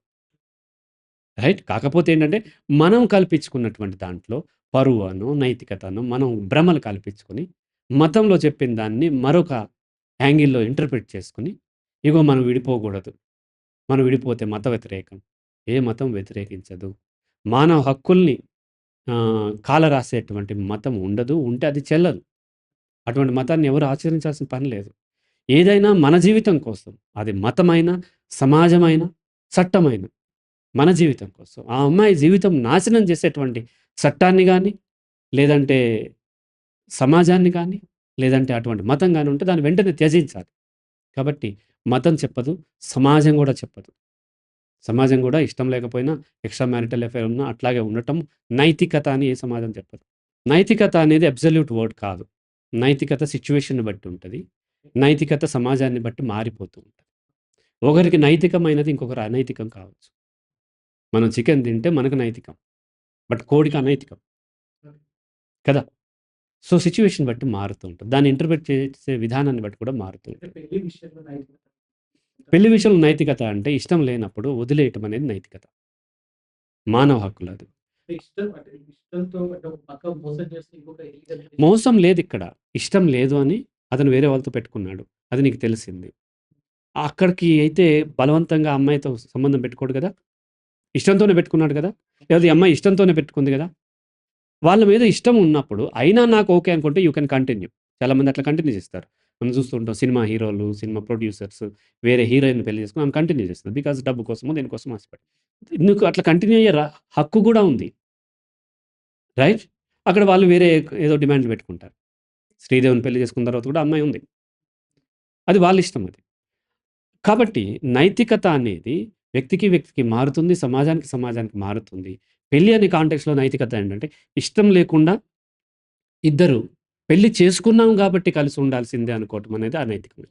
రైట్? కాకపోతే ఏంటంటే, మనం కల్పించుకున్నటువంటి దాంట్లో పరువనో, నైతికతనో మనం భ్రమలు కల్పించుకొని, మతంలో చెప్పిన దాన్ని మరొక యాంగిల్‌లో ఇంటర్ప్రిట్ చేసుకొని, ఇగో మనం విడిపోకూడదు. మనం విడిపోతే మత వ్యతిరేకం. ఏ మతం వ్యతిరేకించదు. మానవ హక్కుల్ని కాలరాసేటువంటి మతం ఉండదు. ఉంటే అది చెల్లదు. అటువంటి మతాన్ని ఎవరు ఆచరించాల్సిన పని లేదు. ఏదైనా మన జీవితం కోసం. అది మతమైనా, సమాజమైనా, చట్టమైనా. మన జీవితం కోసం. ఆ అమ్మాయి జీవితం నాశనం చేసేటువంటి చట్టాన్ని గాని, లేదంటే సమాజాన్ని గాని, లేదంటే అటువంటి మతం గాని ఉంటే దాన్ని వెంటనే త్యజించాలి. కాబట్టి మతం చెప్పదు. సమాజం గూడా చెప్పదు. సమాజం గూడా ఇష్టం లేకపోయినా ఎక్స్‌ట్రా మ్యారిటల్ అఫైర్ ఉన్నా అట్లాగే ఉండటం నైతికత అని ఏ సమాజం చెప్పదు. నైతికత అనేది అబ్సల్యూట్ వర్డ్ కాదు. నైతికత సిట్యుయేషన్‌ని బట్టి ఉంటది. నైతికత సమాజాన్ని బట్టి మారిపోతూ ఉంటది. ఒకరికి నైతికమైనది ఇంకొకరు అనైతికం కావచ్చు. మనం చికెన్ తింటే మనకు నైతికం. బట్ కోడికి అనైతికం. కదా! సో, సిట్యుయేషన్ బట్టి మారుతూ ఉంటుంది. దాన్ని ఇంటర్ప్రెట్ చేసే విధానాన్ని బట్టి కూడా మారుతూ అంటే ఉంటుంది. పెళ్లి విషయంలో నైతికత. పెళ్లి విషయంలో నైతికత అంటే ఇష్టం లేనప్పుడు వదిలేయటం అనేది నైతికత. మానవ హక్కులది. అంటే ఇష్టంతో అంటే ఒక పక్క మోసం చేస్తే ఇంకొక ఇల్లీగల్ మోసం లేదిక్కడ. ఇష్టం లేదు అని అతను వేరే వాళ్ళతో పెట్టుకున్నాడు. అది నీకు తెలిసింది. అక్కడికి అయితే బలవంతంగా అమ్మాయితో సంబంధం పెట్టుకోడు గదా! ఇష్టంతోనే పెట్టుకున్నాడు గదా! లేదా ఈ అమ్మాయి ఇష్టంతోనే పెట్టుకుంది గదా! వాళ్ళ మీద ఇష్టం ఉన్నప్పుడు, అయినా నాకు ఓకే అనుకుంటే యూ కెన్ కంటిన్యూ. చాలామంది అట్లా కంటిన్యూ చేస్తారు. మనం చూస్తూ ఉంటాం సినిమా హీరోలు, సినిమా ప్రొడ్యూసర్స్ వేరే హీరోయిన్‌ని పెళ్లి చేసుకొని ఆమె కంటిన్యూ చేస్తది. బికాజ్ డబ్బు కోసమో, దేనికోసమో ఆశపడి. నీకు అట్లా కంటిన్యూ అయ్యే హక్కు గూడా ఉంది. రైట్? అక్కడ వాళ్ళు వేరే ఏదో డిమాండ్‌లు పెట్టుకుంటారు. శ్రీదేవిని పెళ్లి చేసుకున్న తర్వాత కూడా అమ్మాయి ఉంది. అది వాళ్ళ ఇష్టం అది. కాబట్టి నైతికత అనేది వ్యక్తికి, వ్యక్తికి మారుతుంది. సమాజానికి, సమాజానికి మారుతుంది. పెళ్లి అనే కాంటెక్స్‌లో నైతికత ఏంటంటే ఇష్టం లేకుండా ఇద్దరు పెళ్లి చేసుకున్నాం కాబట్టి కలిసి ఉండాల్సిందే అనుకోవటం అనేది అనైతికం.